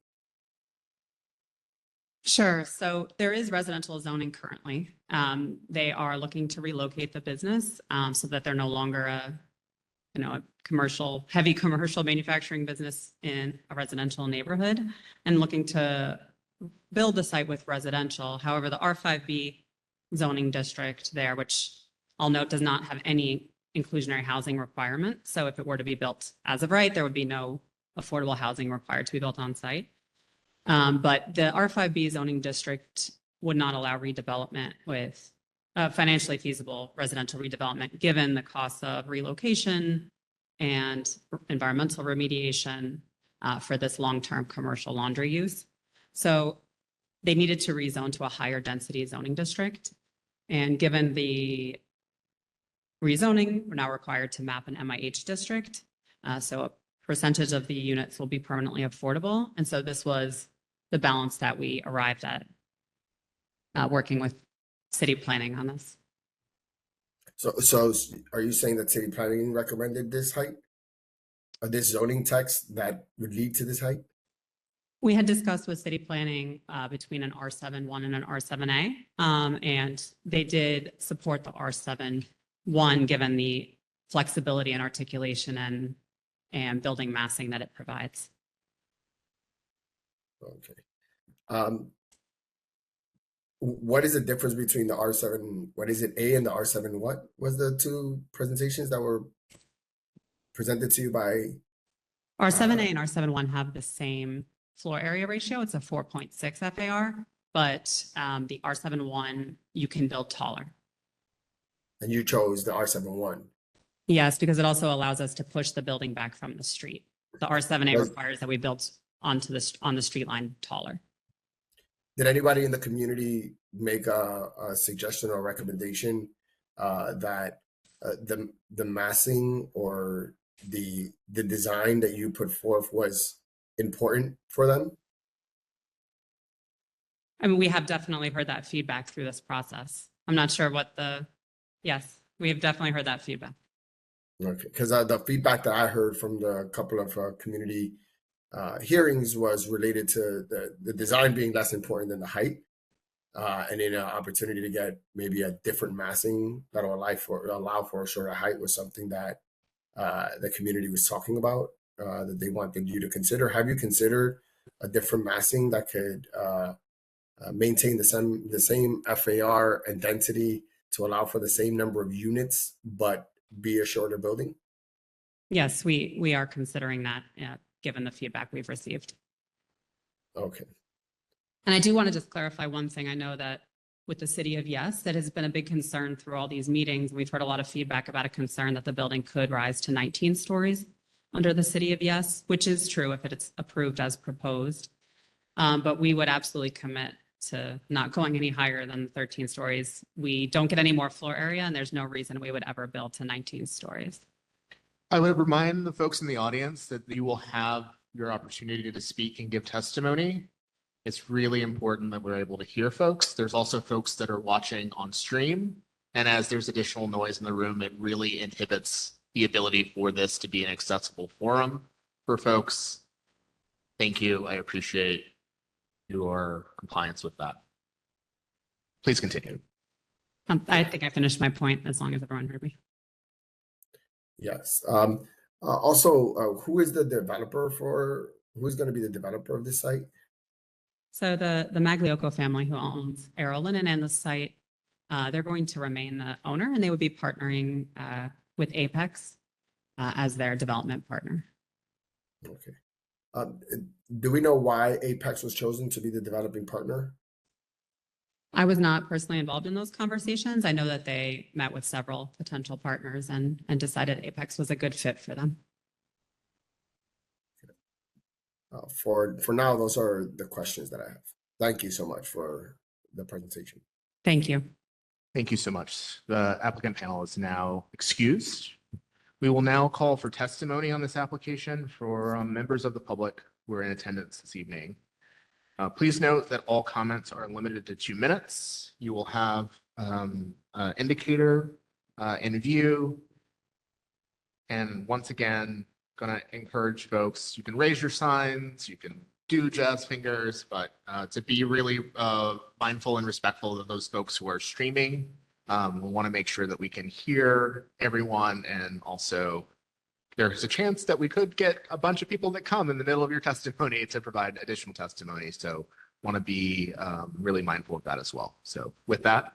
Sure. So there is residential zoning currently. They are looking to relocate the business so that they're no longer a heavy commercial manufacturing business in a residential neighborhood and looking to build the site with residential. However, the R5B zoning district there, which I'll note does not have any inclusionary housing requirement. So if it were to be built as of right, there would be no affordable housing required to be built on site. But the R5B zoning district would not allow redevelopment with financially feasible residential redevelopment, given the costs of relocation and environmental remediation for this long-term commercial laundry use. So they needed to rezone to a higher density zoning district. And given the rezoning, we're now required to map an MIH district. So a percentage of the units will be permanently affordable. And so this was the balance that we arrived at, working with city planning on this. So are you saying that city planning recommended this height? Or this zoning text that would lead to this height? We had discussed with city planning between an R7-1 and an R7A, and they did support the R7-1 given the flexibility and articulation and building massing that it provides. Okay. What is the difference between the R7, what is it, A and the R7? What was the two presentations that were presented to you by? R7A and R7-1 have the same floor area ratio. It's a 4.6 FAR, but the R7-1, you can build taller. And you chose the R7-1. Yes, because it also allows us to push the building back from the street. The R7A requires that we build on the street line taller. Did anybody in the community make a suggestion or recommendation that the massing or the design that you put forth was important for them? I mean, we have definitely heard that feedback through this process. I'm not sure yes, we have definitely heard that feedback. Okay, because the feedback that I heard from the couple of community hearings was related to the design being less important than the height, and then an opportunity to get maybe a different massing that'll allow for a shorter height was something that the community was talking about, that they wanted you to consider. Have you considered a different massing that could maintain the same FAR and density to allow for the same number of units, but be a shorter building? Yes, we are considering that, given the feedback we've received. Okay. And I do want to just clarify one thing. I know that with the city of Yes, that has been a big concern through all these meetings. We've heard a lot of feedback about a concern that the building could rise to 19 stories under the city of Yes, which is true if it's approved as proposed. But we would absolutely commit to not going any higher than 13 stories. We don't get any more floor area, and there's no reason we would ever build to 19 stories. I would remind the folks in the audience that you will have your opportunity to speak and give testimony. It's really important that we're able to hear folks. There's also folks that are watching on stream. And as there's additional noise in the room, it really inhibits the ability for this to be an accessible forum for folks. Thank you. I appreciate your compliance with that. Please continue. I think I finished my point as long as everyone heard me. Yes. Also, who's going to be the developer of this site? So the Magliocco family who owns Arrow Linen and the site, they're going to remain the owner, and they would be partnering with Apex as their development partner. Okay. Do we know why Apex was chosen to be the developing partner? I was not personally involved in those conversations. I know that they met with several potential partners and decided Apex was a good fit for them. For now, those are the questions that I have. Thank you so much for the presentation. Thank you. Thank you so much. The applicant panel is now excused. We will now call for testimony on this application for members of the public who are in attendance this evening. Please note that all comments are limited to 2 minutes. You will have an indicator in view. And once again, going to encourage folks, you can raise your signs, you can do jazz fingers, but to be really mindful and respectful of those folks who are streaming. We want to make sure that we can hear everyone, and also there's a chance that we could get a bunch of people that come in the middle of your testimony to provide additional testimony. So want to be really mindful of that as well. So with that.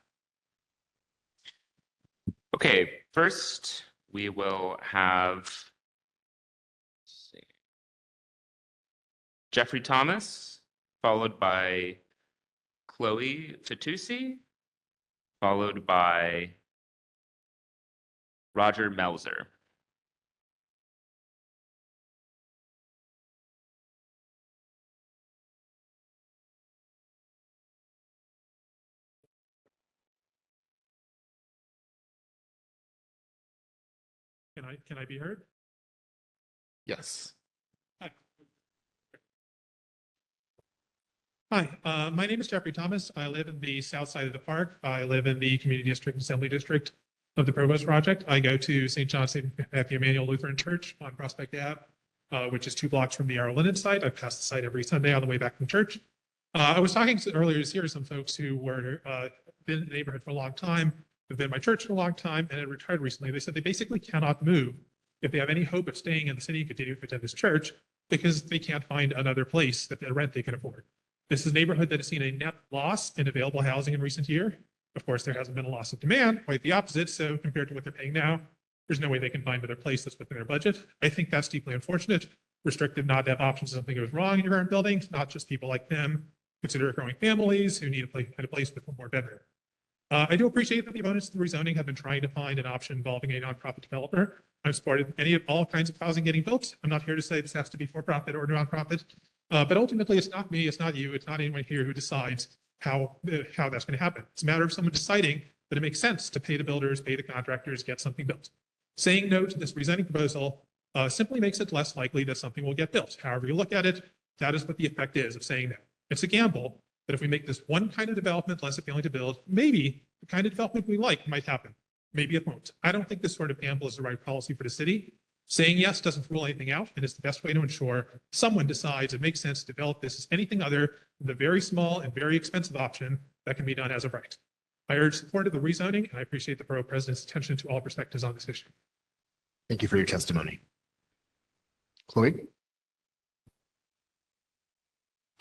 Okay, first we will have Jeffrey Thomas, followed by Chloe Fitoussi, followed by Roger Melzer. Can I be heard? Yes. Hi, my name is Jeffrey Thomas. I live in the south side of the park. I live in the Community District Assembly District of the Provost Project. I go to St. John's at the Emmanuel Lutheran Church on Prospect Ave, which is 2 blocks from the Arrow Linen site. I pass the site every Sunday on the way back from church. I was talking earlier this year to some folks who were been in the neighborhood for a long time, have been in my church for a long time, and had retired recently. They said they basically cannot move if they have any hope of staying in the city and continue to attend this church because they can't find another place that the rent they can afford. This is a neighborhood that has seen a net loss in available housing in recent year. Of course, there hasn't been a loss of demand, quite the opposite. So compared to what they're paying now, there's no way they can find another place that's within their budget. I think that's deeply unfortunate. Restrictive not to have options if something goes wrong in your current building, not just people like them. Consider growing families who need a place with more bedroom. I do appreciate that the opponents of the rezoning have been trying to find an option involving a nonprofit developer. I've supported all kinds of housing getting built. I'm not here to say this has to be for profit or nonprofit, but ultimately it's not me, it's not you, it's not anyone here who decides how that's going to happen. It's a matter of someone deciding that it makes sense to pay the builders, pay the contractors, get something built. Saying no to this rezoning proposal simply makes it less likely that something will get built. However you look at it, that is what the effect is of saying no. It's a gamble that if we make this one kind of development less appealing to build, maybe the kind of development we like might happen. Maybe it won't. I don't think this sort of gamble is the right policy for the city. Saying yes doesn't rule anything out, and it's the best way to ensure someone decides it makes sense to develop this as anything other than the very small and very expensive option that can be done as of right. I urge support of the rezoning, and I appreciate the Borough President's attention to all perspectives on this issue. Thank you for your testimony. Chloe?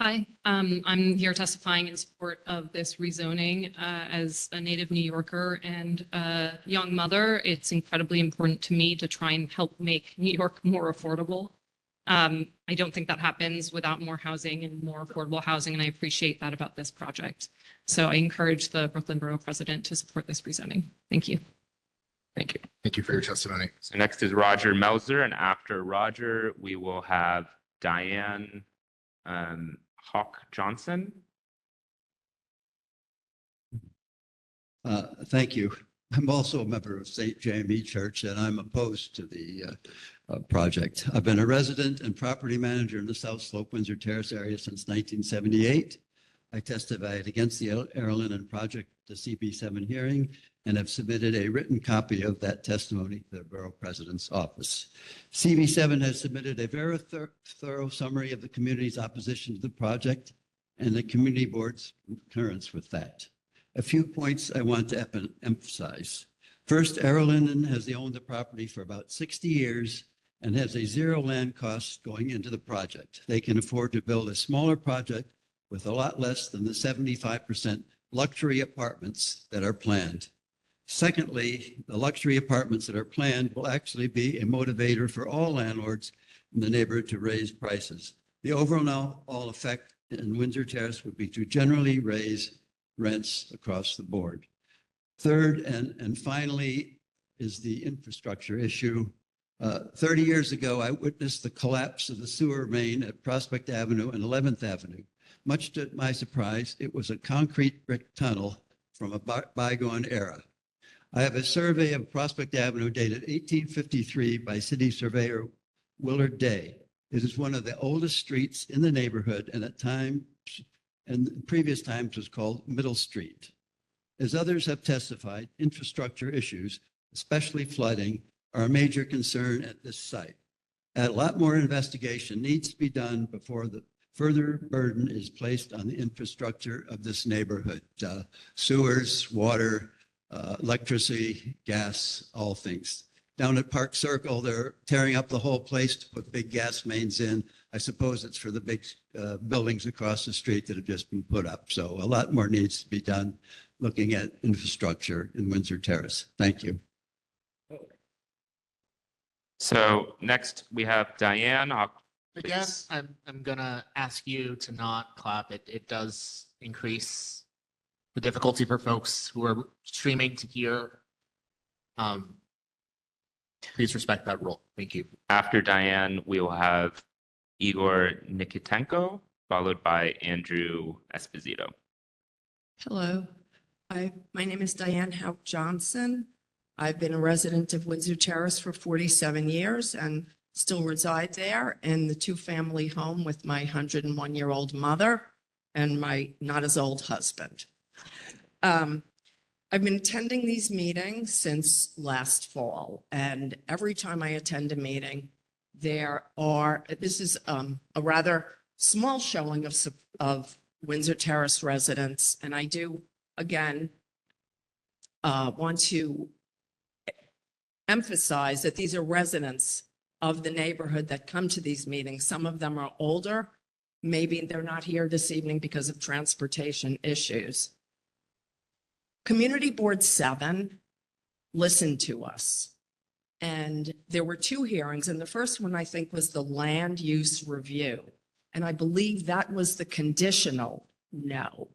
Hi, I'm here testifying in support of this rezoning. As a native New Yorker and a young mother, it's incredibly important to me to try and help make New York more affordable. I don't think that happens without more housing and more affordable housing, and I appreciate that about this project. So I encourage the Brooklyn Borough President to support this rezoning. Thank you. Thank you. Thank you for your testimony. So next is Roger Melzer, and after Roger, we will have Diane Hawk Johnson. Thank you. I'm also a member of St. Jamie Church, and I'm opposed to the project. I've been a resident and property manager in the South Slope Windsor Terrace area since 1978. I testified against the Arrow project at the CB7 hearing and have submitted a written copy of that testimony to the Borough President's office. CB7 has submitted a very thorough summary of the community's opposition to the project and the community board's concurrence with that. A few points I want to emphasize. First, Arrow has owned the property for about 60 years and has a zero land cost going into the project. They can afford to build a smaller project with a lot less than the 75% luxury apartments that are planned. Secondly, the luxury apartments that are planned will actually be a motivator for all landlords in the neighborhood to raise prices. The overall effect in Windsor Terrace would be to generally raise rents across the board. Third, and finally, is the infrastructure issue. 30 years ago, I witnessed the collapse of the sewer main at Prospect Avenue and 11th Avenue. Much to my surprise, it was a concrete brick tunnel from a bygone era. I have a survey of Prospect Avenue dated 1853 by city surveyor Willard Day. It is one of the oldest streets in the neighborhood, and at times, and previous times was called Middle Street. As others have testified, infrastructure issues, especially flooding, are a major concern at this site. A lot more investigation needs to be done before the further burden is placed on the infrastructure of this neighborhood. Sewers, water, electricity, gas, all things. Down at Park Circle, they're tearing up the whole place to put big gas mains in. I suppose it's for the big buildings across the street that have just been put up. So a lot more needs to be done looking at infrastructure in Windsor Terrace. Thank you. So next we have Diane. Again, I'm gonna ask you to not clap. It does increase the difficulty for folks who are streaming to hear. Please respect that rule. Thank you. After Diane, we will have Igor Nikitenko, followed by Andrew Esposito. Hello, my name is Diane Houck Johnson. I've been a resident of Windsor Terrace for 47 years and still reside there in the two-family home with my 101-year-old mother and my not as old husband. I've been attending these meetings since last fall, and every time I attend a meeting, this is a rather small showing of Windsor Terrace residents, and I do, again, want to emphasize that these are residents of the neighborhood that come to these meetings. Some of them are older. Maybe they're not here this evening because of transportation issues. Community Board 7 listened to us. And there were 2 hearings, and the first one I think was the land use review. And I believe that was the conditional no.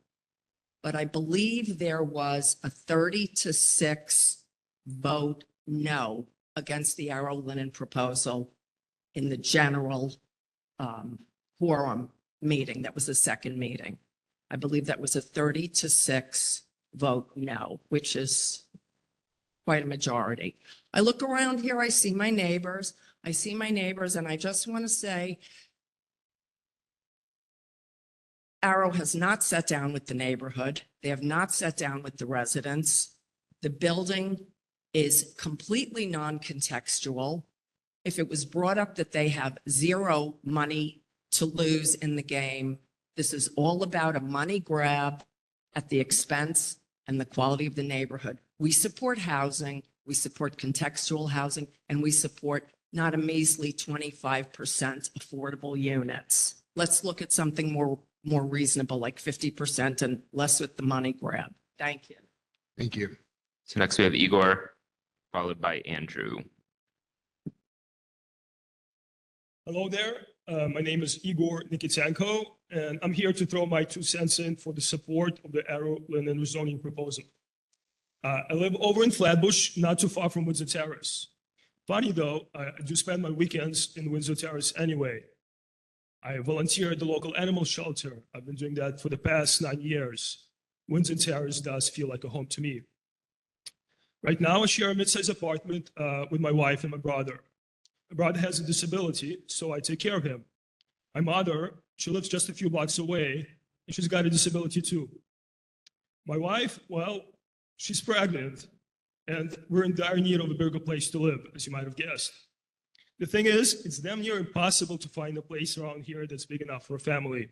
But I believe there was a 30-6 vote no against the Arrow Linen proposal in the general quorum meeting. That was the second meeting. I believe that was a 30-6 vote no, which is quite a majority. I look around here, I see my neighbors, and I just want to say, Arrow has not sat down with the neighborhood. They have not sat down with the residents. The building is completely non-contextual. If it was brought up that they have zero money to lose in the game, this is all about a money grab at the expense and the quality of the neighborhood. We support housing, we support contextual housing, and we support not a measly 25% affordable units. Let's look at something more reasonable, like 50% and less with the money grab. Thank you. Thank you. So next we have Igor, followed by Andrew. Hello there. My name is Igor Nikitenko, and I'm here to throw my 2 cents in for the support of the Arrow Linen rezoning proposal. I live over in Flatbush, not too far from Windsor Terrace. Funny though, I do spend my weekends in Windsor Terrace anyway. I volunteer at the local animal shelter. I've been doing that for the past 9 years. Windsor Terrace does feel like a home to me. Right now, I share a mid-sized apartment with my wife and my brother. My brother has a disability, so I take care of him. My mother, she lives just a few blocks away, and she's got a disability too. My wife, well, she's pregnant, and we're in dire need of a bigger place to live, as you might have guessed. The thing is, it's damn near impossible to find a place around here that's big enough for a family.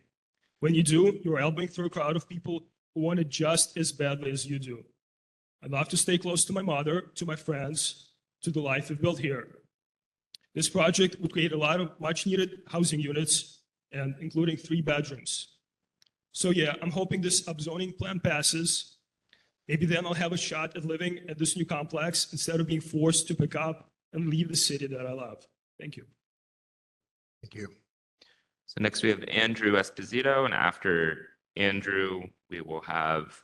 When you do, you're elbowing through a crowd of people who want it just as badly as you do. I'd love to stay close to my mother, to my friends, to the life we've built here. This project would create a lot of much needed housing units, and including 3 bedrooms. So yeah, I'm hoping this upzoning plan passes. Maybe then I'll have a shot at living at this new complex instead of being forced to pick up and leave the city that I love. Thank you. Thank you. So next we have Andrew Esposito, and after Andrew, we will have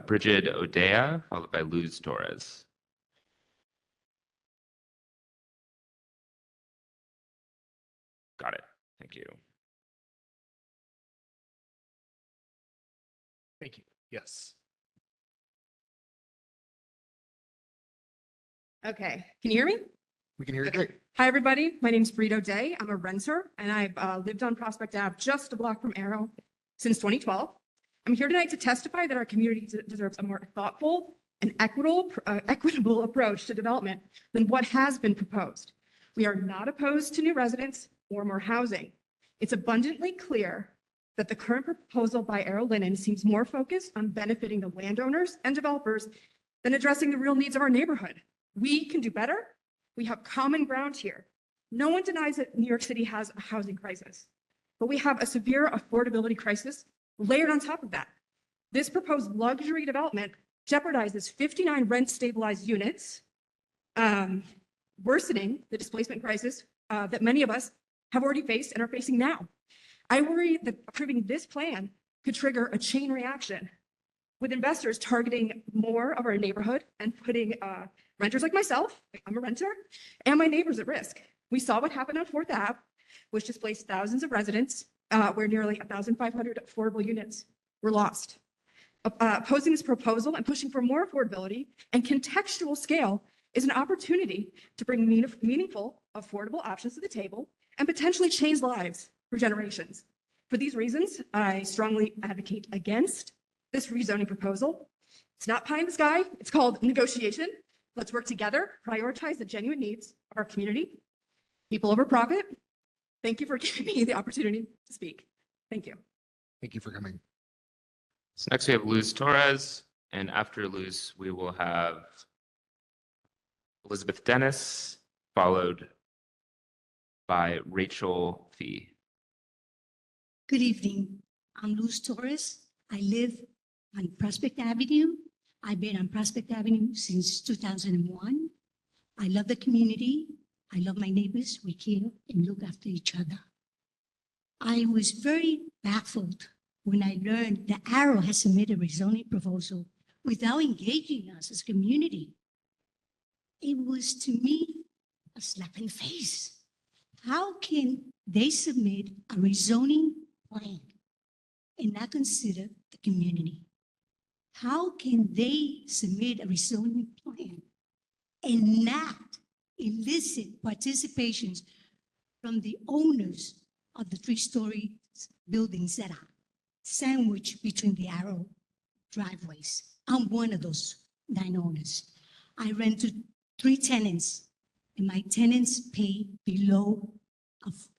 Bridget Odea, followed by Luz Torres. Got it. Thank you. Thank you. Yes. Okay, can you hear me? We can hear you great. Hi, everybody. My name is Brito Day. I'm a renter, and I've lived on Prospect Ave, just a block from Arrow, since 2012. I'm here tonight to testify that our community deserves a more thoughtful and equitable approach to development than what has been proposed. We are not opposed to new residents or more housing. It's abundantly clear that the current proposal by Arrow Linen seems more focused on benefiting the landowners and developers than addressing the real needs of our neighborhood. We can do better. We have common ground here. No one denies that New York City has a housing crisis, but we have a severe affordability crisis layered on top of that. This proposed luxury development jeopardizes 59 rent stabilized units, worsening the displacement crisis that many of us have already faced and are facing now. I worry that approving this plan could trigger a chain reaction with investors targeting more of our neighborhood and putting renters like myself, I'm a renter, and my neighbors at risk. We saw what happened on 4th Ave, which displaced thousands of residents, where nearly 1,500 affordable units were lost. Opposing this proposal and pushing for more affordability and contextual scale is an opportunity to bring meaningful, affordable options to the table and potentially change lives for generations. For these reasons, I strongly advocate against this rezoning proposal. It's not pie in the sky. It's called negotiation. Let's work together, prioritize the genuine needs of our community, people over profit. Thank you for giving me the opportunity to speak. Thank you. Thank you for coming. So next we have Luz Torres, and after Luz, we will have Elizabeth Dennis, followed by Rachel Fee. Good evening. I'm Luz Torres. I live on Prospect Avenue. I've been on Prospect Avenue since 2001. I love the community. I love my neighbors. We care and look after each other. I was very baffled when I learned that Arrow has submitted a rezoning proposal without engaging us as a community. It was to me a slap in the face. How can they submit a rezoning plan and not consider the community? How can they submit a rezoning plan and not elicit participations from the owners of the 3-story buildings that are sandwiched between the Arrow driveways? I'm one of those 9 owners. I rent to 3 tenants, and my tenants pay below,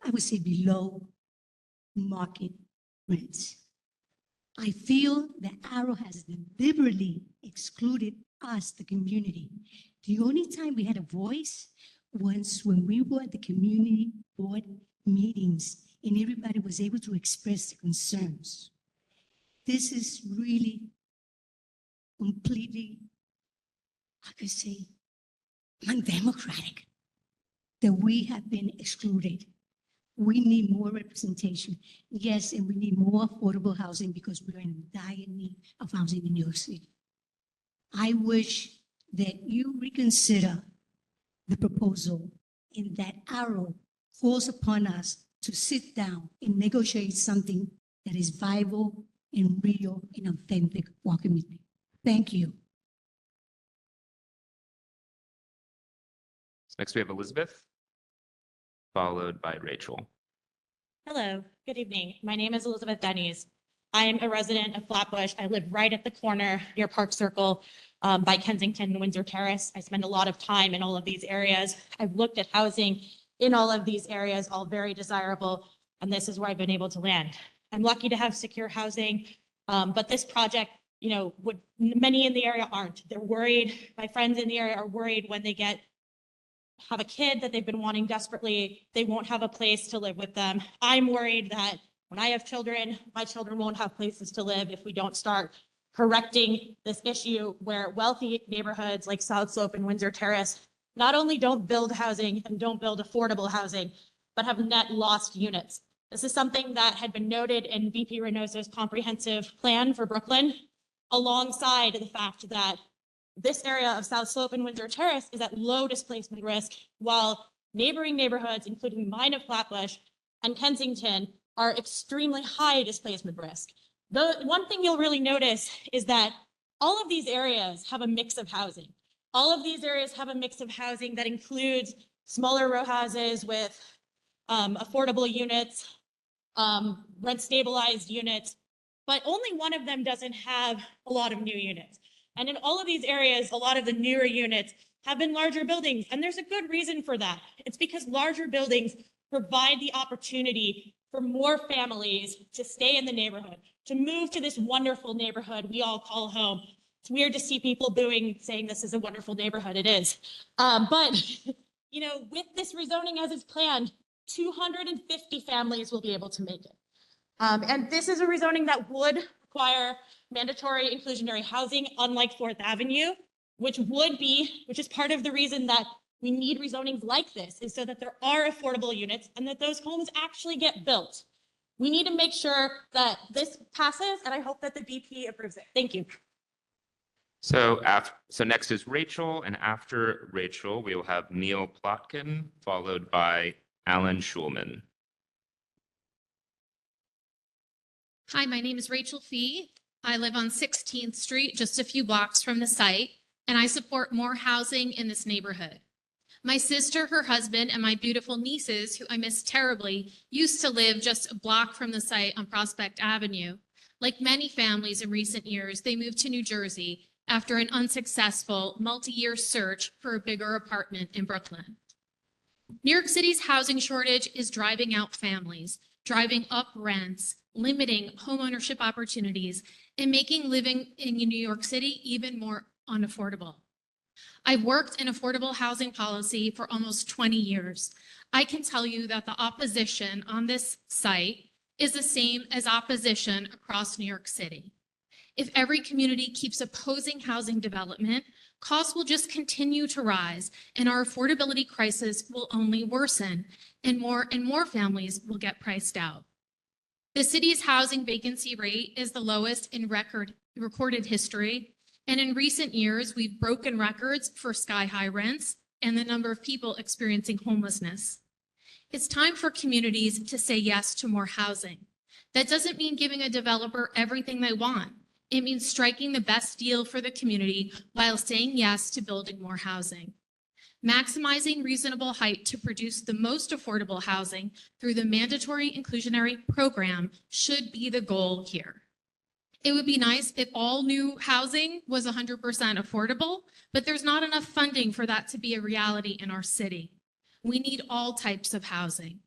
I would say below market rents. I feel that Arrow has deliberately excluded us, the community. The only time we had a voice was when we were at the community board meetings and everybody was able to express their concerns. This is really completely, I could say, undemocratic that we have been excluded. We need more representation. Yes, and we need more affordable housing because we're in dire need of housing in New York City. I wish that you reconsider the proposal and that Arrow calls upon us to sit down and negotiate something that is viable and real and authentic walking with me. Thank you. Next we have Elizabeth, followed by Rachel. Hello, good evening. My name is Elizabeth Denny's. I am a resident of Flatbush. I live right at the corner near Park Circle by Kensington and Windsor Terrace. I spend a lot of time in all of these areas. I've looked at housing in all of these areas, all very desirable, and this is where I've been able to land. I'm lucky to have secure housing, but this project, you know, many in the area aren't. They're worried. My friends in the area are worried when they have a kid that they've been wanting desperately, they won't have a place to live with them. I'm worried that when I have children, my children won't have places to live if we don't start correcting this issue where wealthy neighborhoods like South Slope and Windsor Terrace not only don't build housing and don't build affordable housing, but have net lost units. This is something that had been noted in VP Reynoso's comprehensive plan for Brooklyn, alongside the fact that this area of South Slope and Windsor Terrace is at low displacement risk, while neighboring neighborhoods, including mine of Flatbush and Kensington, are extremely high displacement risk. The one thing you'll really notice is that all of these areas have a mix of housing. All of these areas have a mix of housing that includes smaller row houses with affordable units, rent stabilized units, but only one of them doesn't have a lot of new units. And in all of these areas, a lot of the newer units have been larger buildings, and there's a good reason for that. It's because larger buildings provide the opportunity for more families to stay in the neighborhood, to move to this wonderful neighborhood we all call home. It's weird to see people booing, saying this is a wonderful neighborhood. It is. But you know, with this rezoning as it's planned, 250 families will be able to make it. And this is a rezoning that would require mandatory inclusionary housing, unlike 4th Avenue, which is part of the reason that we need rezonings like this, is so that there are affordable units and that those homes actually get built. We need to make sure that this passes, and I hope that the BP approves it. Thank you. So next is Rachel, and after Rachel, we will have Neil Plotkin, followed by Alan Schulman. Hi, my name is Rachel Fee. I live on 16th Street, just a few blocks from the site, and I support more housing in this neighborhood. My sister, her husband, and my beautiful nieces, who I miss terribly, used to live just a block from the site on Prospect Avenue. Like many families in recent years, they moved to New Jersey after an unsuccessful multi-year search for a bigger apartment in Brooklyn. New York City's housing shortage is driving out families, driving up rents, limiting homeownership opportunities, and making living in New York City even more unaffordable. I've worked in affordable housing policy for almost 20 years. I can tell you that the opposition on this site is the same as opposition across New York City. If every community keeps opposing housing development, costs will just continue to rise and our affordability crisis will only worsen and more families will get priced out. The city's housing vacancy rate is the lowest in recorded history. And in recent years, we've broken records for sky-high rents and the number of people experiencing homelessness. It's time for communities to say yes to more housing. That doesn't mean giving a developer everything they want. It means striking the best deal for the community while saying yes to building more housing. Maximizing reasonable height to produce the most affordable housing through the mandatory inclusionary program should be the goal here. It would be nice if all new housing was 100% affordable, but there's not enough funding for that to be a reality in our city. We need all types of housing.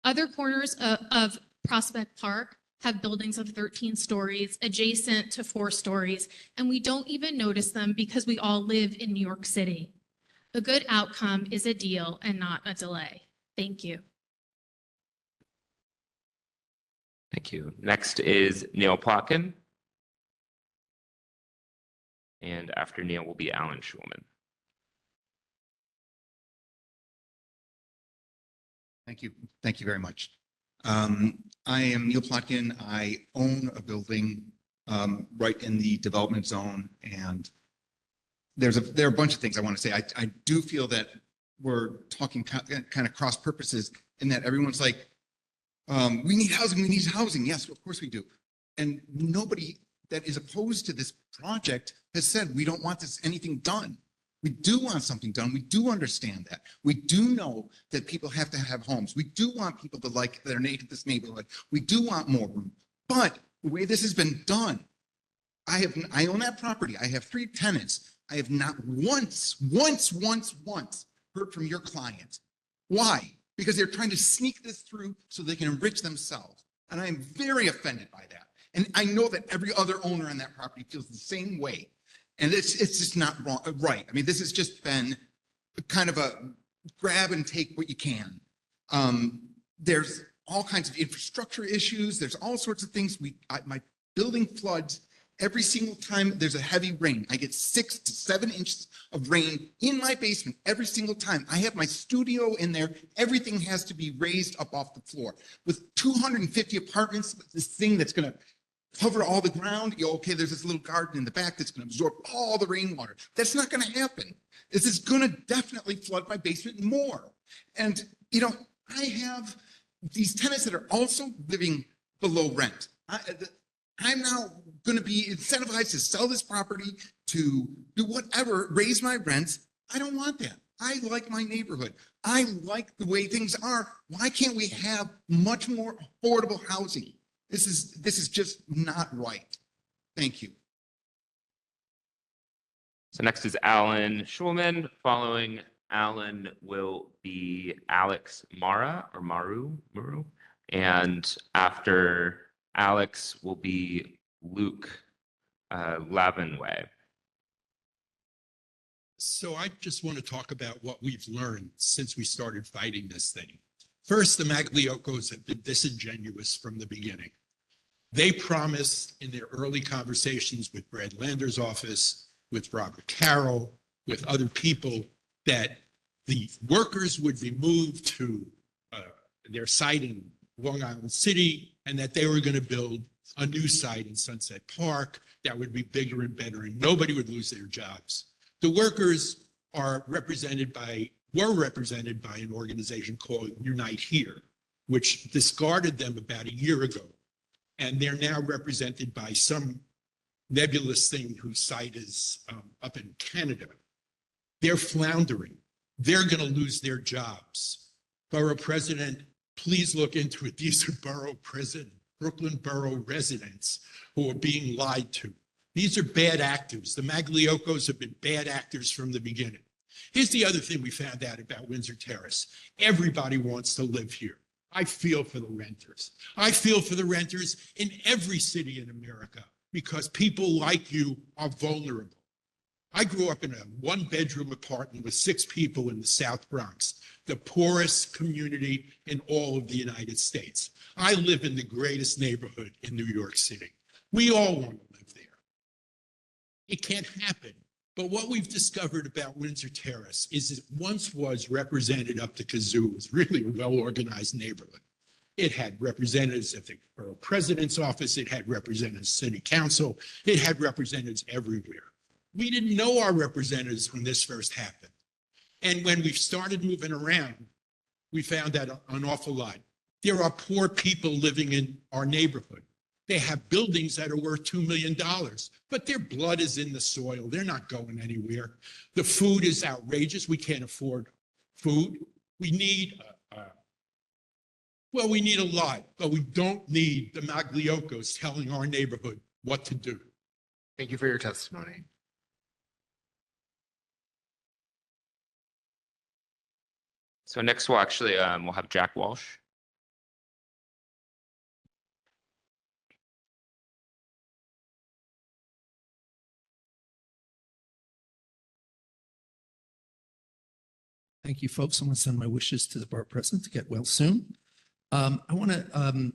Other corners of Prospect Park have buildings of 13 stories adjacent to 4 stories, and we don't even notice them because we all live in New York City. A good outcome is a deal and not a delay. Thank you. Thank you. Next is Neil Plotkin. And after Neil will be Alan Schulman. Thank you. Thank you very much. I am Neil Plotkin. I own a building right in the development zone, and there are a bunch of things I want to say. I do feel that we're talking kind of cross purposes in that everyone's like, we need housing, we need housing. Yes, of course we do. And nobody that is opposed to this project has said we don't want anything done. We do want something done. We do understand that. We do know that people have to have homes. We do want people to like this neighborhood. We do want more room. But the way this has been done, I own that property. I have 3 tenants. I have not once heard from your client. Why? Because they're trying to sneak this through so they can enrich themselves. And I am very offended by that. And I know that every other owner on that property feels the same way. And it's just not right. I mean, this has just been kind of a grab and take what you can. There's all kinds of infrastructure issues. There's all sorts of things. My building floods every single time there's a heavy rain. I get 6 to 7 inches of rain in my basement every single time. I have my studio in there. Everything has to be raised up off the floor. With 250 apartments, this thing that's going to cover all the ground. Okay, there's this little garden in the back that's going to absorb all the rainwater. That's not going to happen. This is going to definitely flood my basement more. And, I have these tenants that are also living below rent. I'm now going to be incentivized to sell this property, to do whatever, raise my rents. I don't want that. I like my neighborhood. I like the way things are. Why can't we have much more affordable housing? This is just not right. Thank you. So next is Alan Schulman. Following Alan will be Alex Maru. And after Alex will be Luke Lavenway. So I just want to talk about what we've learned since we started fighting this thing. First, the Magliocos have been disingenuous from the beginning. They promised in their early conversations with Brad Lander's office, with Robert Carroll, with other people, that the workers would be moved to their site in Long Island City, and that they were going to build a new site in Sunset Park that would be bigger and better, and nobody would lose their jobs. The workers were represented by an organization called Unite Here, which discarded them about a year ago. And they're now represented by some nebulous thing whose site is up in Canada. They're floundering. They're going to lose their jobs. Borough President, please look into it. These are Borough President, Brooklyn Borough residents who are being lied to. These are bad actors. The Magliocos have been bad actors from the beginning. Here's the other thing we found out about Windsor Terrace. Everybody wants to live here. I feel for the renters. I feel for the renters in every city in America because people like you are vulnerable. I grew up in a one-bedroom apartment with 6 people in the South Bronx, the poorest community in all of the United States. I live in the greatest neighborhood in New York City. We all want to live there. It can't happen. But what we've discovered about Windsor Terrace is it once was represented up to kazoo. It was really a well-organized neighborhood. It had representatives at the Borough President's office. It had representatives city council. It had representatives everywhere. We didn't know our representatives when this first happened. And when we started moving around, we found out an awful lot. There are poor people living in our neighborhood. They have buildings that are worth $2 million, but their blood is in the soil. They're not going anywhere. The food is outrageous. We can't afford food. We need, we need a lot, but we don't need the Magliocos telling our neighborhood what to do. Thank you for your testimony. So next we'll actually, we'll have Jack Walsh. Thank you, folks. I want to send my wishes to the Borough President to get well soon. I want to,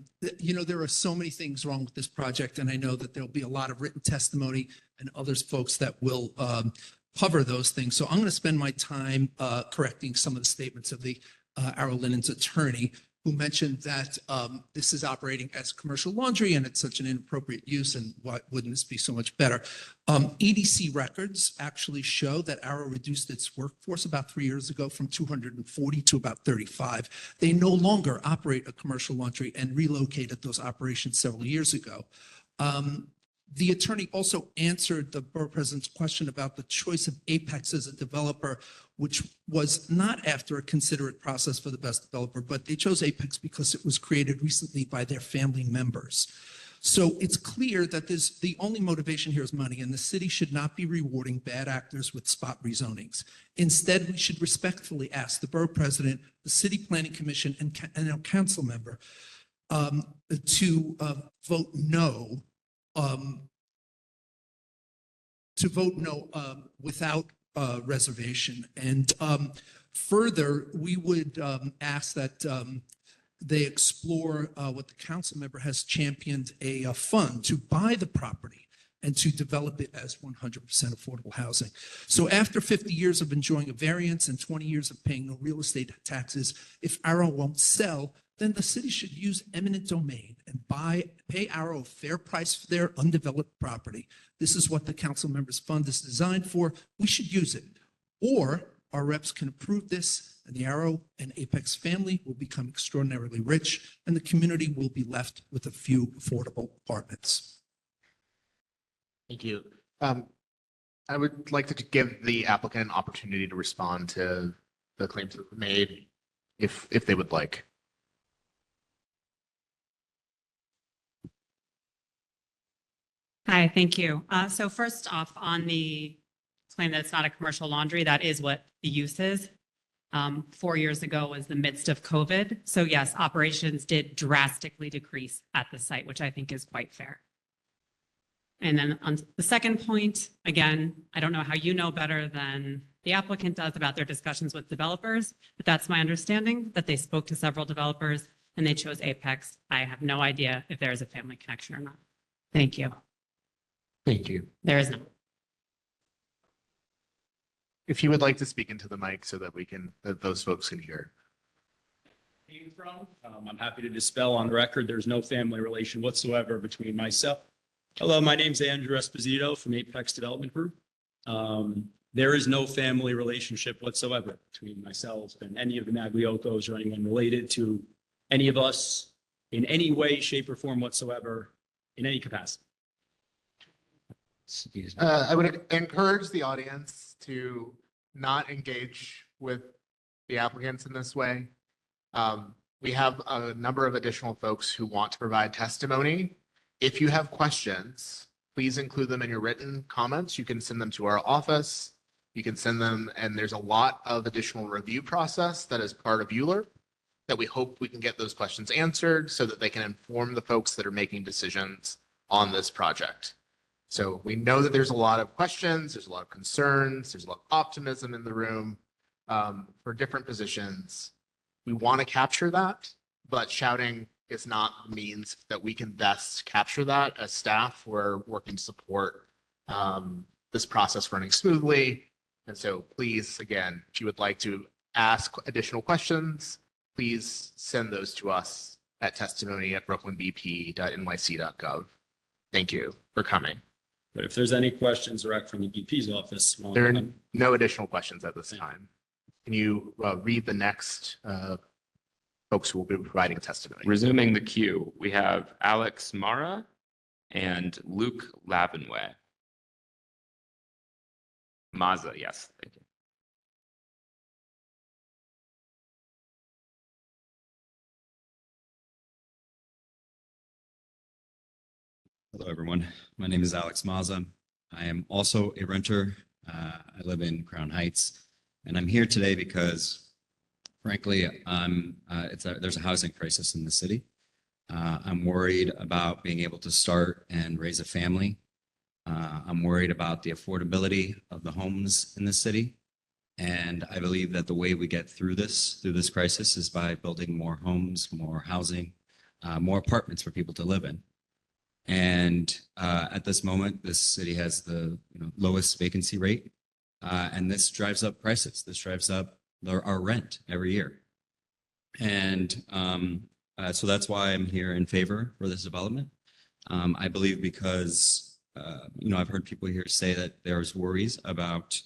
there are so many things wrong with this project, and I know that there'll be a lot of written testimony and others folks that will cover those things. So I'm going to spend my time correcting some of the statements of the Arrow Linen's attorney, who mentioned that this is operating as commercial laundry and it's such an inappropriate use, and why wouldn't this be so much better? EDC records actually show that Arrow reduced its workforce about 3 years ago from 240 to about 35. They no longer operate a commercial laundry and relocated those operations several years ago. The attorney also answered the Borough President's question about the choice of Apex as a developer, which was not after a considerate process for the best developer, but they chose Apex because it was created recently by their family members. So it's clear that the only motivation here is money, and the city should not be rewarding bad actors with spot rezonings. Instead, we should respectfully ask the Borough President, the City Planning Commission, and a council member to vote no without reservation. And further, we would ask that they explore what the council member has championed, a fund to buy the property and to develop it as 100% affordable housing. So after 50 years of enjoying a variance and 20 years of paying no real estate taxes, if Arrow won't sell, then the city should use eminent domain and pay Arrow a fair price for their undeveloped property. This is what the council members fund is designed for. We should use it. Or our reps can approve this, and the Arrow and Apex family will become extraordinarily rich, and the community will be left with a few affordable apartments. Thank you. I would like to give the applicant an opportunity to respond to the claims that were made, if they would like. Hi, thank you. So first off, on the claim that it's not a commercial laundry, that is what the use is. 4 years ago was the midst of COVID. So yes, operations did drastically decrease at the site, which I think is quite fair. And then on the second point, again, I don't know how you know better than the applicant does about their discussions with developers, but that's my understanding, that they spoke to several developers and they chose Apex. I have no idea if there is a family connection or not. Thank you. Thank you. There is none. If you would like to speak into the mic so that those folks can hear. I'm happy to dispel on the record, there's no family relation whatsoever between myself. Hello, my name's Andrew Esposito from Apex Development Group. There is no family relationship whatsoever between myself and any of the Magliocos or anyone related to any of us in any way, shape, or form whatsoever in any capacity. Excuse me. I would encourage the audience to not engage with the applicants in this way. We have a number of additional folks who want to provide testimony. If you have questions, please include them in your written comments. You can send them to our office. You can send them, and there's a lot of additional review process that is part of ULURP that we hope we can get those questions answered so that they can inform the folks that are making decisions on this project. So we know that there's a lot of questions, there's a lot of concerns, there's a lot of optimism in the room for different positions. We want to capture that, but shouting is not the means that we can best capture that. As staff, we're working to support this process running smoothly. And so please, again, if you would like to ask additional questions, please send those to us at testimony@brooklynbp.nyc.gov. Thank you for coming. But if there's any questions direct from the BP's office, well, There are no additional questions at this time. Can you read the next folks who will be providing testimony? Resuming the queue, we have Alex Mara and Luke Lavenway. Maza, yes. Thank you. Hello, everyone. My name is Alex Maza. I am also a renter. I live in Crown Heights, and I'm here today because, frankly, there's a housing crisis in the city. I'm worried about being able to start and raise a family. I'm worried about the affordability of the homes in the city, and I believe that the way we get through this crisis is by building more homes, more housing, more apartments for people to live in. And at this moment, this city has the lowest vacancy rate, and this drives up prices. This drives up our rent every year. And so that's why I'm here in favor for this development. I believe because, I've heard people here say that there's worries about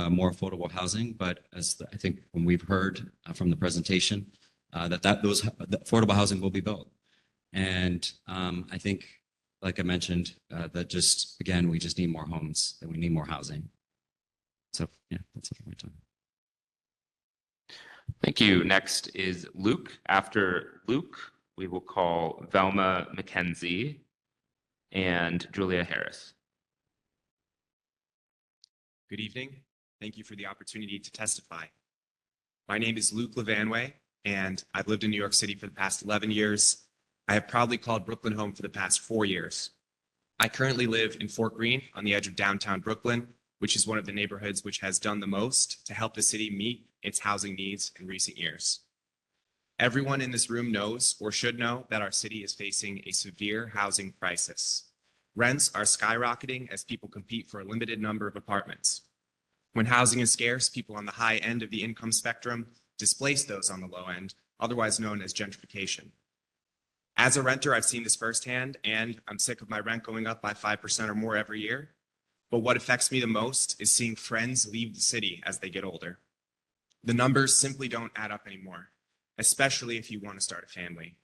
more affordable housing, but I think when we've heard from the presentation, that affordable housing will be built. And I think, like I mentioned, that again, we just need more homes and we need more housing. So yeah, that's it for my time. Thank you. Next is Luke. After Luke, we will call Velma McKenzie and Julia Harris. Good evening. Thank you for the opportunity to testify. My name is Luke Lavanway, and I've lived in New York City for the past 11 years. I have proudly called Brooklyn home for the past 4 years. I currently live in Fort Greene on the edge of downtown Brooklyn, which is one of the neighborhoods which has done the most to help the city meet its housing needs in recent years. Everyone in this room knows or should know that our city is facing a severe housing crisis. Rents are skyrocketing as people compete for a limited number of apartments. When housing is scarce, people on the high end of the income spectrum displace those on the low end, otherwise known as gentrification. As a renter, I've seen this firsthand, and I'm sick of my rent going up by 5% or more every year. But what affects me the most is seeing friends leave the city as they get older. The numbers simply don't add up anymore, especially if you want to start a family.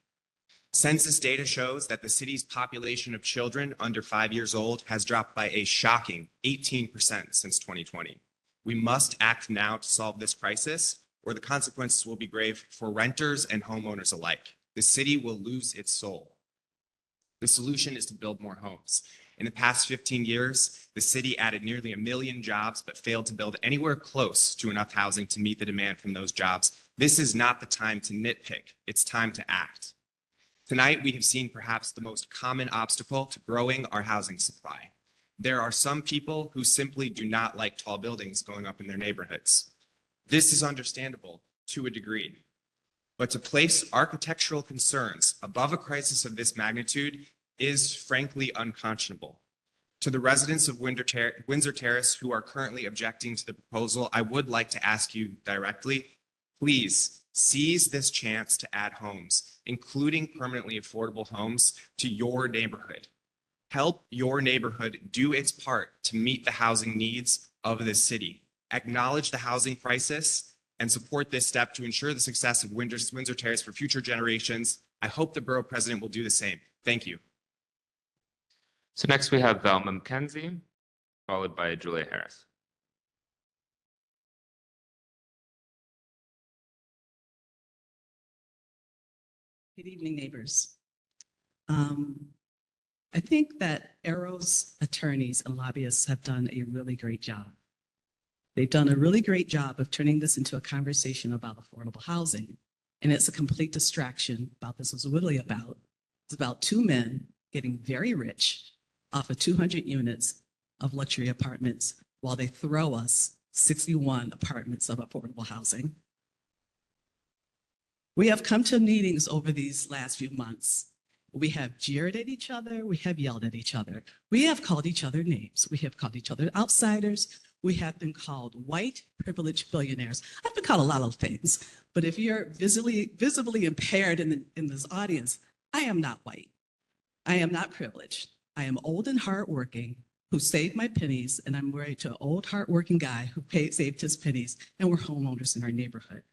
Census data shows that the city's population of children under 5 years old has dropped by a shocking 18% since 2020. We must act now to solve this crisis, or the consequences will be grave for renters and homeowners alike. The city will lose its soul. The solution is to build more homes. In the past 15 years, the city added nearly 1 million jobs, but failed to build anywhere close to enough housing to meet the demand from those jobs. This is not the time to nitpick. It's time to act. Tonight, we have seen perhaps the most common obstacle to growing our housing supply. There are some people who simply do not like tall buildings going up in their neighborhoods. This is understandable to a degree. But to place architectural concerns above a crisis of this magnitude is frankly unconscionable. To the residents of Windsor Terrace who are currently objecting to the proposal, I would like to ask you directly, please seize this chance to add homes, including permanently affordable homes, to your neighborhood. Help your neighborhood do its part to meet the housing needs of the city. Acknowledge the housing crisis and support this step to ensure the success of Windsor Terrace for future generations. I hope the Borough President will do the same. Thank you. So next we have Velma McKenzie followed by Julia Harris. Good evening, neighbors. I think that Arrow's attorneys and lobbyists have done a really great job. They've done a really great job of turning this into a conversation about affordable housing. And it's a complete distraction about this was really about. It's about two men getting very rich off of 200 units of luxury apartments while they throw us 61 apartments of affordable housing. We have come to meetings over these last few months. We have jeered at each other. We have yelled at each other. We have called each other names. We have called each other outsiders. We have been called white privileged billionaires. I've been called a lot of things, but if you're visibly impaired in this audience, I am not white. I am not privileged. I am old and hardworking who saved my pennies, and I'm married to an old hardworking guy who saved his pennies, and we're homeowners in our neighborhood.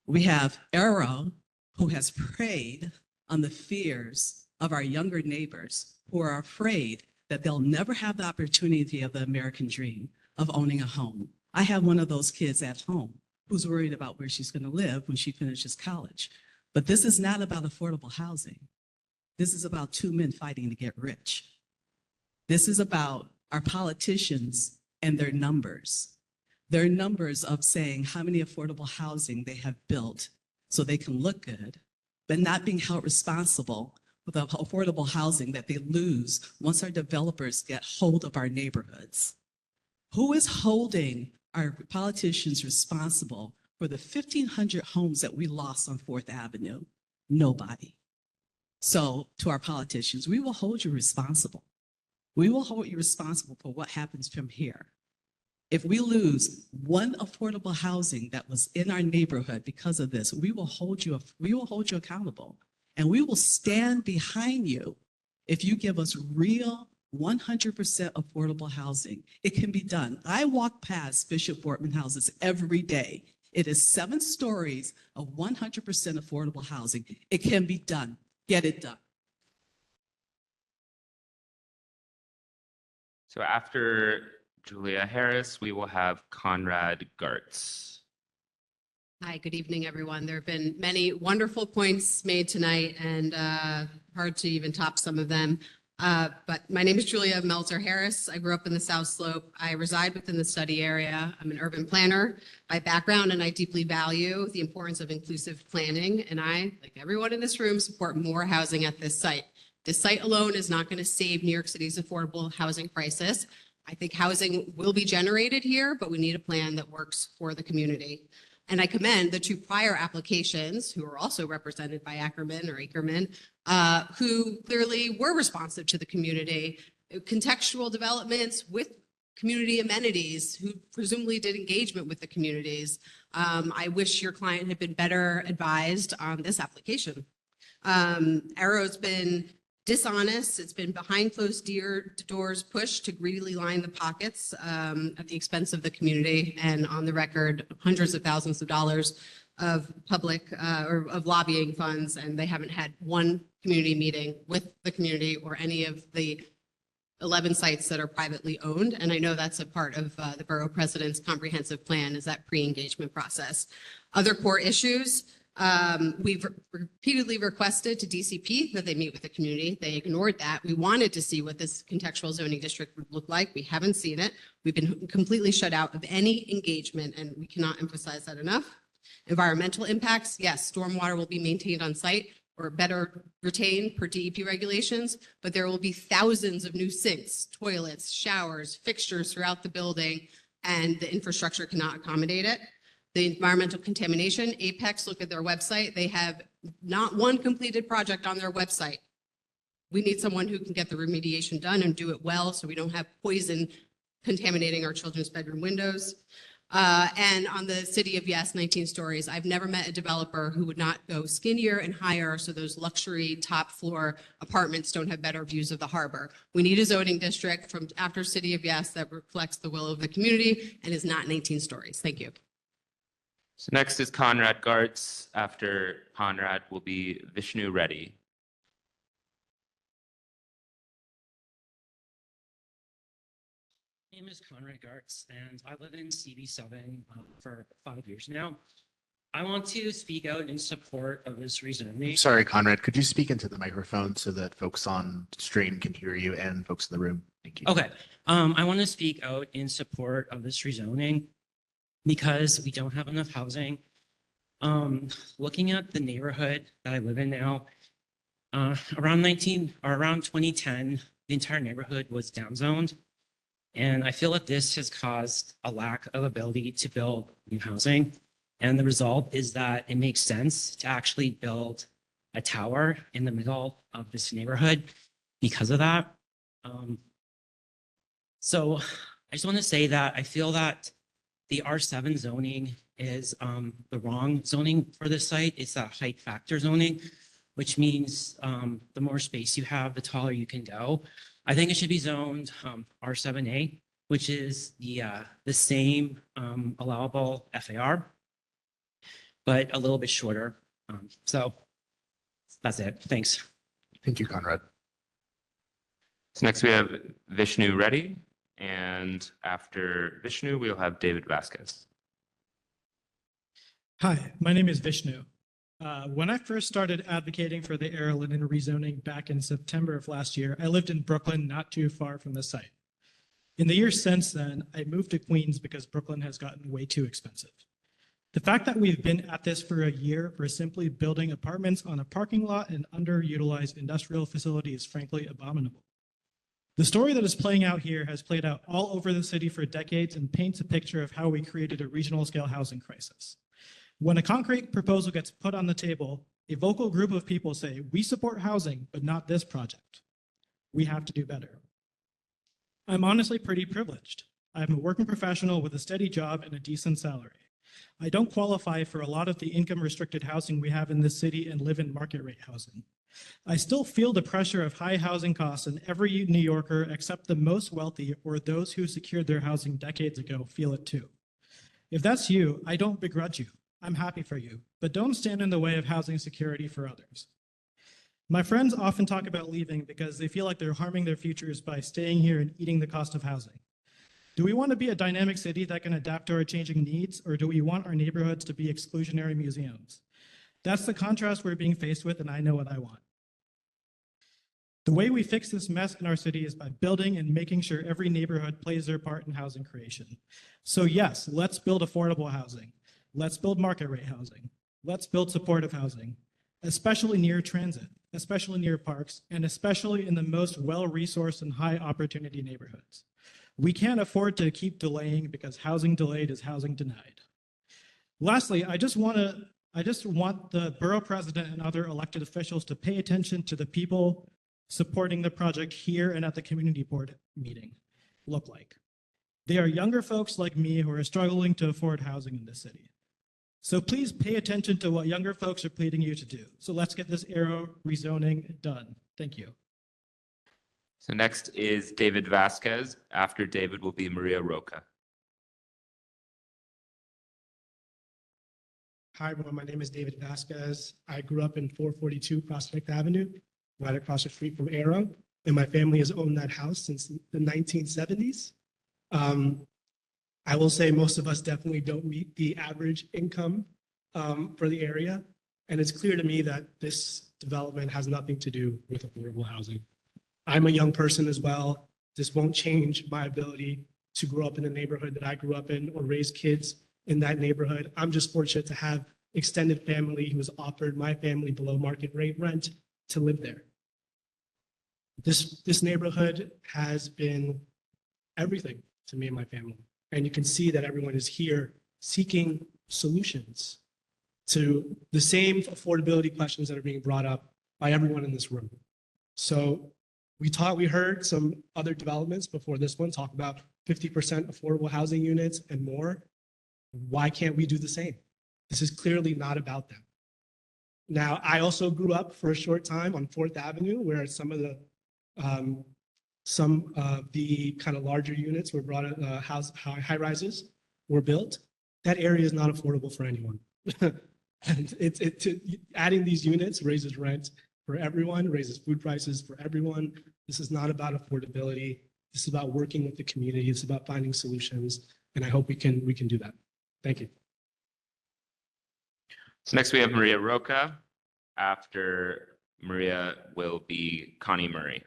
We have Arrow, who has preyed on the fears of our younger neighbors who are afraid that they'll never have the opportunity of the American dream of owning a home. I have one of those kids at home who's worried about where she's going to live when she finishes college. But this is not about affordable housing. This is about two men fighting to get rich. This is about our politicians and their numbers. Their numbers of saying how many affordable housing they have built so they can look good, but not being held responsible for the affordable housing that they lose once our developers get hold of our neighborhoods. Who is holding our politicians responsible for the 1,500 homes that we lost on 4th Avenue? Nobody. So to our politicians, we will hold you responsible. We will hold you responsible for what happens from here. If we lose one affordable housing that was in our neighborhood because of this, we will hold you accountable. And we will stand behind you if you give us real 100% affordable housing. It can be done. I walk past Bishop Bortman houses every day. It is 7 stories of 100% affordable housing. It can be done. Get it done. So after Julia Harris, we will have Conrad Gartz. Hi, good evening, everyone. There have been many wonderful points made tonight and hard to even top some of them. But my name is Julia Meltzer Harris. I grew up in the South Slope. I reside within the study area. I'm an urban planner by background, and I deeply value the importance of inclusive planning. And I, like everyone in this room, support more housing at this site. This site alone is not going to save New York City's affordable housing crisis. I think housing will be generated here, but we need a plan that works for the community. And I commend the 2 prior applications who are also represented by Ackerman, who clearly were responsive to the community, contextual developments with community amenities, who presumably did engagement with the communities. I wish your client had been better advised on this application. Arrow's been dishonest. It's been behind closed doors push to greedily line the pockets at the expense of the community, and on the record, hundreds of thousands of dollars of public or of lobbying funds, and they haven't had one community meeting with the community or any of the 11 sites that are privately owned. And I know that's a part of the Borough Presidents' comprehensive plan, is that pre-engagement process. Other core issues. We've repeatedly requested to DCP that they meet with the community. They ignored that. We wanted to see what this contextual zoning district would look like. We haven't seen it. We've been completely shut out of any engagement, and we cannot emphasize that enough. Environmental impacts. Yes, stormwater will be maintained on site or better retained per DEP regulations, but there will be thousands of new sinks, toilets, showers, fixtures throughout the building, and the infrastructure cannot accommodate it. The environmental contamination, Apex, look at their website. They have not one completed project on their website. We need someone who can get the remediation done and do it well so we don't have poison contaminating our children's bedroom windows. And on the City of Yes, 19 stories, I've never met a developer who would not go skinnier and higher so those luxury top floor apartments don't have better views of the harbor. We need a zoning district from after City of Yes that reflects the will of the community and is not 19 stories. Thank you. So next is Conrad Gartz. After Conrad will be Vishnu Reddy. name is Conrad Gartz, and I live in CB7 for 5 years now. I want to speak out in support of this rezoning. Sorry, Conrad, could you speak into the microphone so that folks on stream can hear you and folks in the room? Thank you. Okay, I want to speak out in support of this rezoning because we don't have enough housing. Looking at the neighborhood that I live in now, around 2010, the entire neighborhood was downzoned. And I feel that this has caused a lack of ability to build new housing. And the result is that it makes sense to actually build a tower in the middle of this neighborhood because of that. So I just want to say that I feel that the R7 zoning is the wrong zoning for this site. It's that height factor zoning, which means the more space you have, the taller you can go. I think it should be zoned R7A, which is the same allowable FAR, but a little bit shorter. So that's it. Thanks. Thank you, Conrad. So next we have Vishnu Reddy, and after Vishnu, we'll have David Vasquez. Hi, my name is Vishnu. When I first started advocating for the Arrow Linden rezoning back in September of last year, I lived in Brooklyn, not too far from the site. In the years since then, I moved to Queens because Brooklyn has gotten way too expensive. The fact that we've been at this for a year for simply building apartments on a parking lot and underutilized industrial facility is frankly abominable. The story that is playing out here has played out all over the city for decades and paints a picture of how we created a regional scale housing crisis. When a concrete proposal gets put on the table, a vocal group of people say, we support housing, but not this project. We have to do better. I'm honestly pretty privileged. I'm a working professional with a steady job and a decent salary. I don't qualify for a lot of the income restricted housing we have in this city and live in market rate housing. I still feel the pressure of high housing costs, and every New Yorker except the most wealthy or those who secured their housing decades ago feel it too. If that's you, I don't begrudge you. I'm happy for you, but don't stand in the way of housing security for others. My friends often talk about leaving because they feel like they're harming their futures by staying here and eating the cost of housing. Do we want to be a dynamic city that can adapt to our changing needs, or do we want our neighborhoods to be exclusionary museums? That's the contrast we're being faced with, and I know what I want. The way we fix this mess in our city is by building and making sure every neighborhood plays their part in housing creation. So yes, let's build affordable housing. Let's build market rate housing. Let's build supportive housing, especially near transit, especially near parks, and especially in the most well-resourced and high-opportunity neighborhoods. We can't afford to keep delaying because housing delayed is housing denied. Lastly, I just want the borough president and other elected officials to pay attention to the people supporting the project here and at the community board meeting look like. They are younger folks like me who are struggling to afford housing in this city. So please pay attention to what younger folks are pleading you to do. So let's get this Arrow rezoning done. Thank you. So next is David Vasquez. After David will be Maria Roca. Hi, everyone. My name is David Vasquez. I grew up in 442 Prospect Avenue, right across the street from Arrow, and my family has owned that house since the 1970s. I will say most of us definitely don't meet the average income for the area, and it's clear to me that this development has nothing to do with affordable housing. I'm a young person as well. This won't change my ability to grow up in the neighborhood that I grew up in or raise kids in that neighborhood. I'm just fortunate to have extended family who has offered my family below market rate rent to live there. This neighborhood has been everything to me and my family. And you can see that everyone is here seeking solutions to the same affordability questions that are being brought up by everyone in this room. So we heard some other developments before this one talk about 50% affordable housing units and more. Why can't we do the same? This is clearly not about them. Now, I also grew up for a short time on 4th Avenue, where some of the kind of larger units were brought, high rises were built. That area is not affordable for anyone. And adding these units raises rent for everyone, raises food prices for everyone. This is not about affordability. This is about working with the community. It's about finding solutions. And I hope we can do that. Thank you. So next we have Maria Roca. After Maria will be Connie Murray.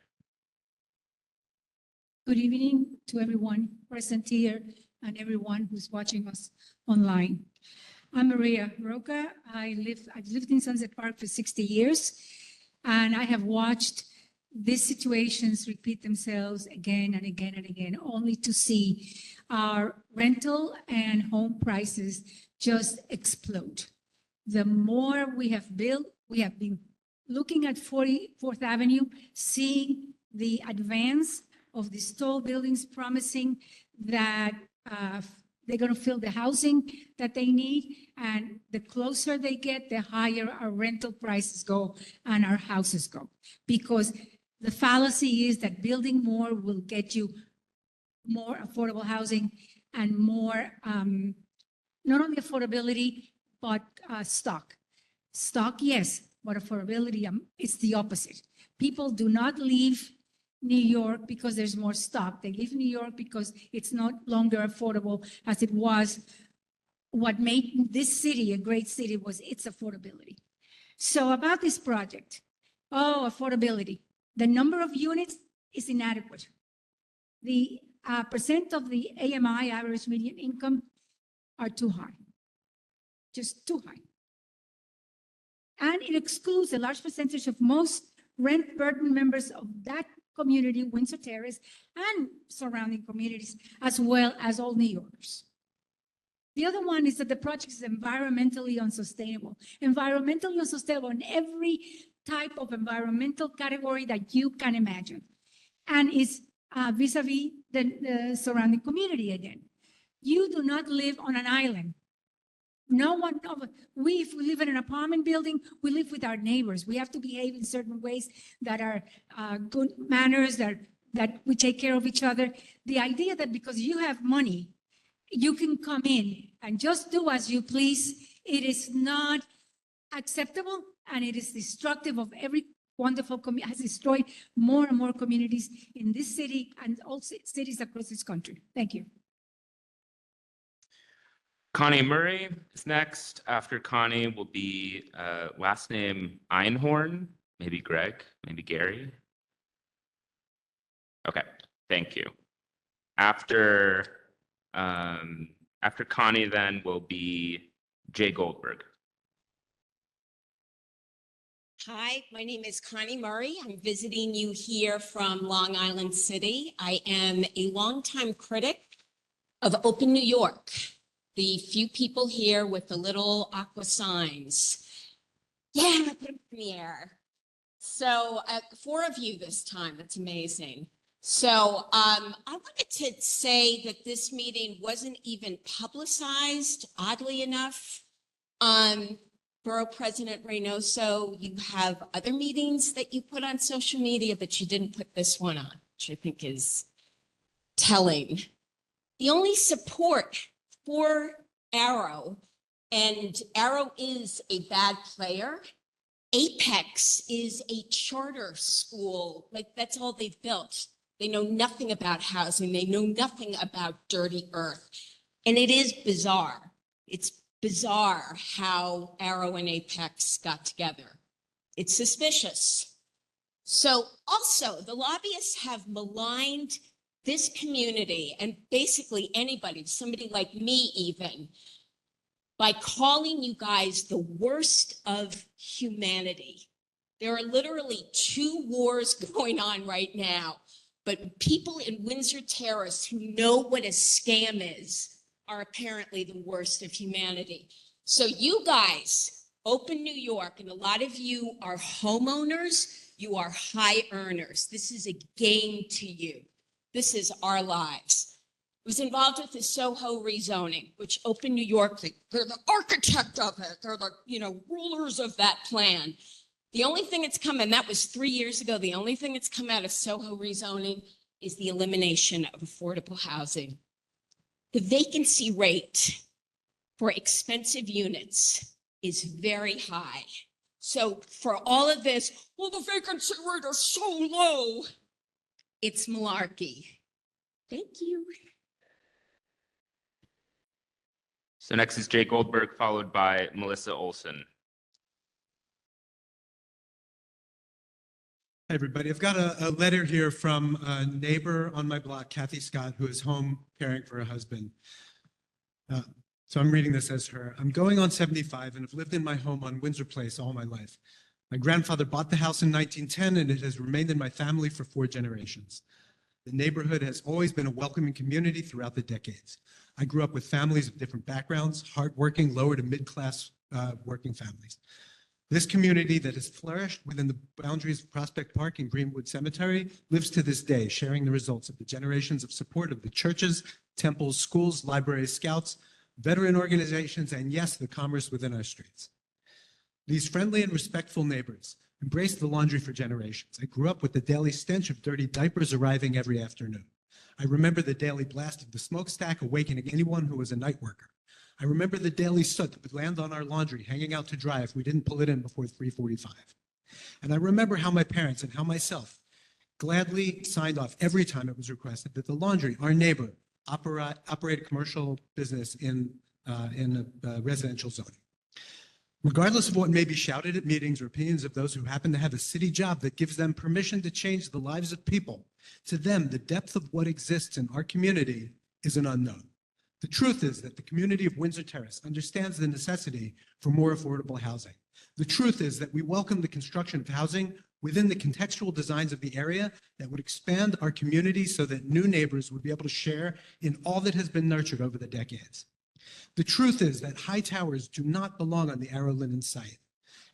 Good evening to everyone present here and everyone who's watching us online. I'm Maria Roca. I've lived in Sunset Park for 60 years, and I have watched these situations repeat themselves again and again and again, only to see our rental and home prices just explode. The more we have built, we have been looking at 44th Avenue, seeing the advance of these tall buildings, promising that they're going to fill the housing that they need. And the closer they get, the higher our rental prices go and our houses go. Because the fallacy is that building more will get you more affordable housing and more, not only affordability, but stock. Stock, yes, but affordability, it's the opposite. People do not leave New York because there's more stock. They leave New York because it's not longer affordable as it was. What made this city a great city was its affordability. So about this project, affordability. The number of units is inadequate. The percent of the AMI, average median income, are too high, just too high. And it excludes a large percentage of most rent burden members of that community, Windsor Terrace, and surrounding communities, as well as all New Yorkers. The other one is that the project is environmentally unsustainable. Environmentally unsustainable in every type of environmental category that you can imagine. And is vis-a-vis the surrounding community again. You do not live on an island. No one, if we live in an apartment building, we live with our neighbors. We have to behave in certain ways that are good manners, that we take care of each other. The idea that because you have money, you can come in and just do as you please, it is not acceptable, and it is destructive of every wonderful community, has destroyed more and more communities in this city and also cities across this country. Thank you. Connie Murray is next. After Connie will be last name Einhorn, maybe Greg, maybe Gary. Okay, thank you. After Connie then will be Jay Goldberg. Hi, my name is Connie Murray. I'm visiting you here from Long Island City. I am a longtime critic of Open New York. The few people here with the little aqua signs. Yeah, put them in the air. So 4 of you this time, that's amazing. So I wanted to say that this meeting wasn't even publicized, oddly enough. Borough President Reynoso, you have other meetings that you put on social media, but you didn't put this one on, which I think is telling. The only support for Arrow, and Arrow is a bad player. Apex is a charter school, like that's all they've built. They know nothing about housing. They know nothing about dirty earth. And it is bizarre. It's bizarre how Arrow and Apex got together. It's suspicious. So also the lobbyists have maligned this community and basically anybody, somebody like me even, by calling you guys the worst of humanity. There are literally 2 wars going on right now, but people in Windsor Terrace who know what a scam is are apparently the worst of humanity. So you guys, Open New York, and a lot of you are homeowners, you are high earners. This is a game to you. This is our lives. I was involved with the Soho rezoning, which Open New York, they're the architect of it. They're the, rulers of that plan. The only thing that's come, and that was 3 years ago, the only thing that's come out of Soho rezoning is the elimination of affordable housing. The vacancy rate for expensive units is very high. So for all of this, well, the vacancy rate is so low, it's malarkey. Thank you. So next is Jay Goldberg, followed by Melissa Olson. Hi, everybody. I've got a letter here from a neighbor on my block, Kathy Scott, who is home caring for her husband. So I'm reading this as her. I'm going on 75 and have lived in my home on Windsor Place all my life. My grandfather bought the house in 1910 and it has remained in my family for 4 generations. The neighborhood has always been a welcoming community throughout the decades. I grew up with families of different backgrounds, hardworking, lower to mid-class working families. This community that has flourished within the boundaries of Prospect Park and Greenwood Cemetery lives to this day, sharing the results of the generations of support of the churches, temples, schools, libraries, scouts, veteran organizations, and yes, the commerce within our streets. These friendly and respectful neighbors embraced the laundry for generations. I grew up with the daily stench of dirty diapers arriving every afternoon. I remember the daily blast of the smokestack awakening anyone who was a night worker. I remember the daily soot that would land on our laundry hanging out to dry if we didn't pull it in before 3:45. And I remember how my parents and how myself gladly signed off every time it was requested that the laundry, our neighbor, operate a commercial business in a residential zoning. Regardless of what may be shouted at meetings or opinions of those who happen to have a city job that gives them permission to change the lives of people, to them, the depth of what exists in our community is an unknown. The truth is that the community of Windsor Terrace understands the necessity for more affordable housing. The truth is that we welcome the construction of housing within the contextual designs of the area that would expand our community so that new neighbors would be able to share in all that has been nurtured over the decades. The truth is that high towers do not belong on the Arrow Linen site.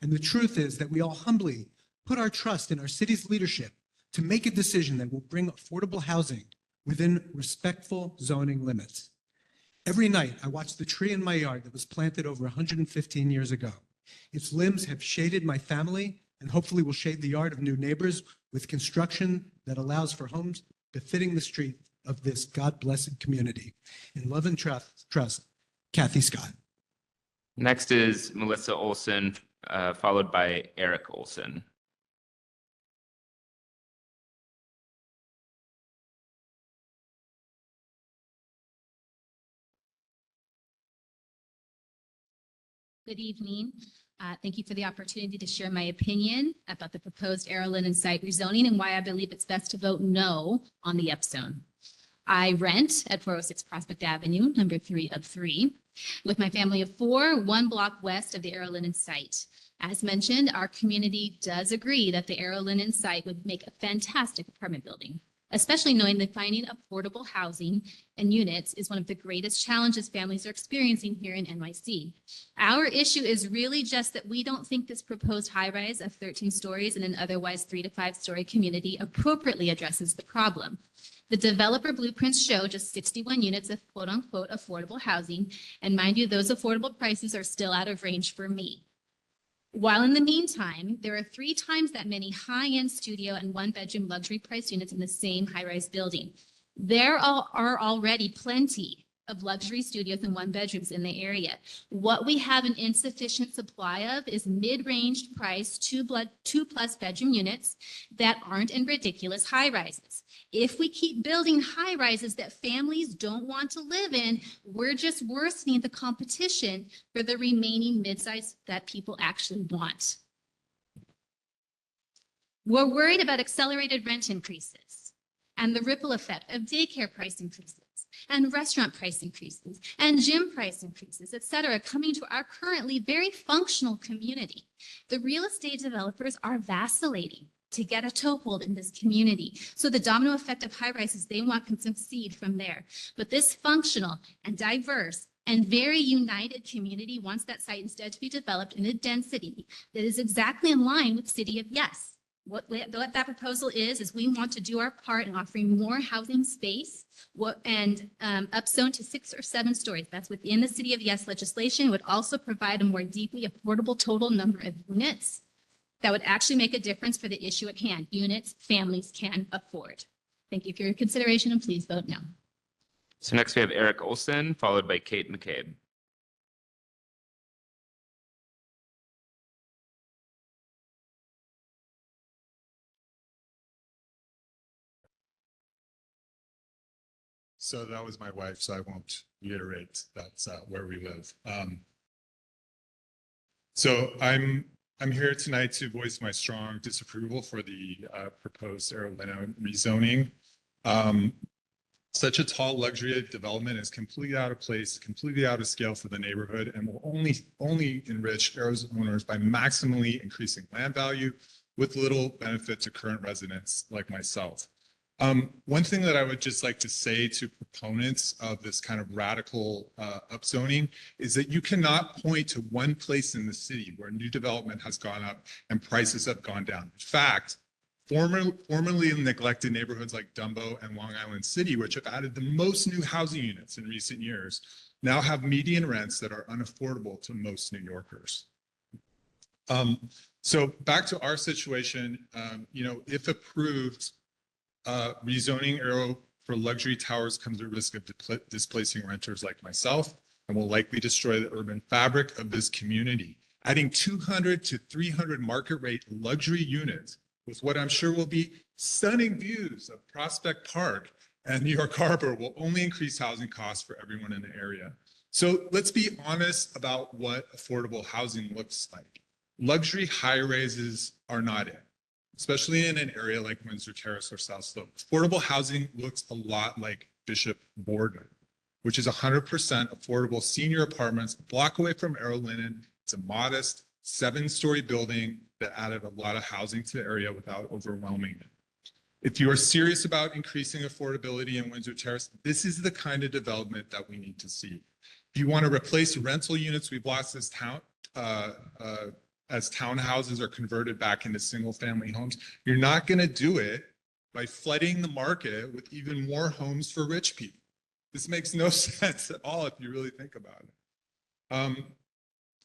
And the truth is that we all humbly put our trust in our city's leadership to make a decision that will bring affordable housing within respectful zoning limits. Every night, I watch the tree in my yard that was planted over 115 years ago. Its limbs have shaded my family and hopefully will shade the yard of new neighbors with construction that allows for homes befitting the street of this God-blessed community. In love and trust, Kathy Scott. Next is Melissa Olson, followed by Eric Olson. Good evening. Thank you for the opportunity to share my opinion about the proposed Arrow Linen site rezoning and why I believe it's best to vote no on the upzone. I rent at 406 Prospect Avenue, number 3 of 3, with my family of 4, 1 block west of the Arrow Linen site. As mentioned, our community does agree that the Arrow Linen site would make a fantastic apartment building, especially knowing that finding affordable housing and units is one of the greatest challenges families are experiencing here in NYC. Our issue is really just that we don't think this proposed high-rise of 13 stories in an otherwise 3 to 5 story community appropriately addresses the problem. The developer blueprints show just 61 units of quote unquote affordable housing. And mind you, those affordable prices are still out of range for me. While in the meantime, there are 3 times that many high-end studio and 1-bedroom luxury price units in the same high-rise building. There are already plenty of luxury studios and 1-bedrooms in the area. What we have an insufficient supply of is mid-range price 2+ bedroom units that aren't in ridiculous high-rises. If we keep building high-rises that families don't want to live in, we're just worsening the competition for the remaining mid-size that people actually want. We're worried about accelerated rent increases and the ripple effect of daycare price increases and restaurant price increases and gym price increases, et cetera, coming to our currently very functional community. The real estate developers are vacillating to get a toehold in this community. So the domino effect of high rises they want can succeed from there. But this functional and diverse and very united community wants that site instead to be developed in a density that is exactly in line with City of Yes. What that proposal is we want to do our part in offering more housing space and upzone to 6 or 7 stories. That's within the City of Yes legislation. It would also provide a more deeply affordable total number of units that would actually make a difference for the issue at hand. Units families can afford. Thank you for your consideration and please vote no. So next we have Eric Olson, followed by Kate McCabe. So that was my wife, so I won't reiterate that's where we live. So I'm here tonight to voice my strong disapproval for the proposed Arolino rezoning. Such a tall luxury development is completely out of place, completely out of scale for the neighborhood, and will only enrich Arrow's owners by maximally increasing land value with little benefit to current residents like myself. One thing that I would just like to say to proponents of this kind of radical upzoning is that you cannot point to one place in the city where new development has gone up and prices have gone down. In fact, formerly neglected neighborhoods like Dumbo and Long Island City, which have added the most new housing units in recent years, now have median rents that are unaffordable to most New Yorkers. So back to our situation, if approved, rezoning Arrow for luxury towers comes at risk of displacing renters like myself and will likely destroy the urban fabric of this community. Adding 200 to 300 market rate luxury units with what I'm sure will be stunning views of Prospect Park and New York Harbor will only increase housing costs for everyone in the area. So let's be honest about what affordable housing looks like. Luxury high rises are not it, especially in an area like Windsor Terrace or South Slope. Affordable housing looks a lot like Bishop Borden, which is 100% affordable senior apartments a block away from Arrow Linen. It's a modest 7-story building that added a lot of housing to the area without overwhelming it. If you are serious about increasing affordability in Windsor Terrace, this is the kind of development that we need to see. If you want to replace rental units we've lost as townhouses are converted back into single-family homes, you're not going to do it by flooding the market with even more homes for rich people. This makes no sense at all if you really think about it.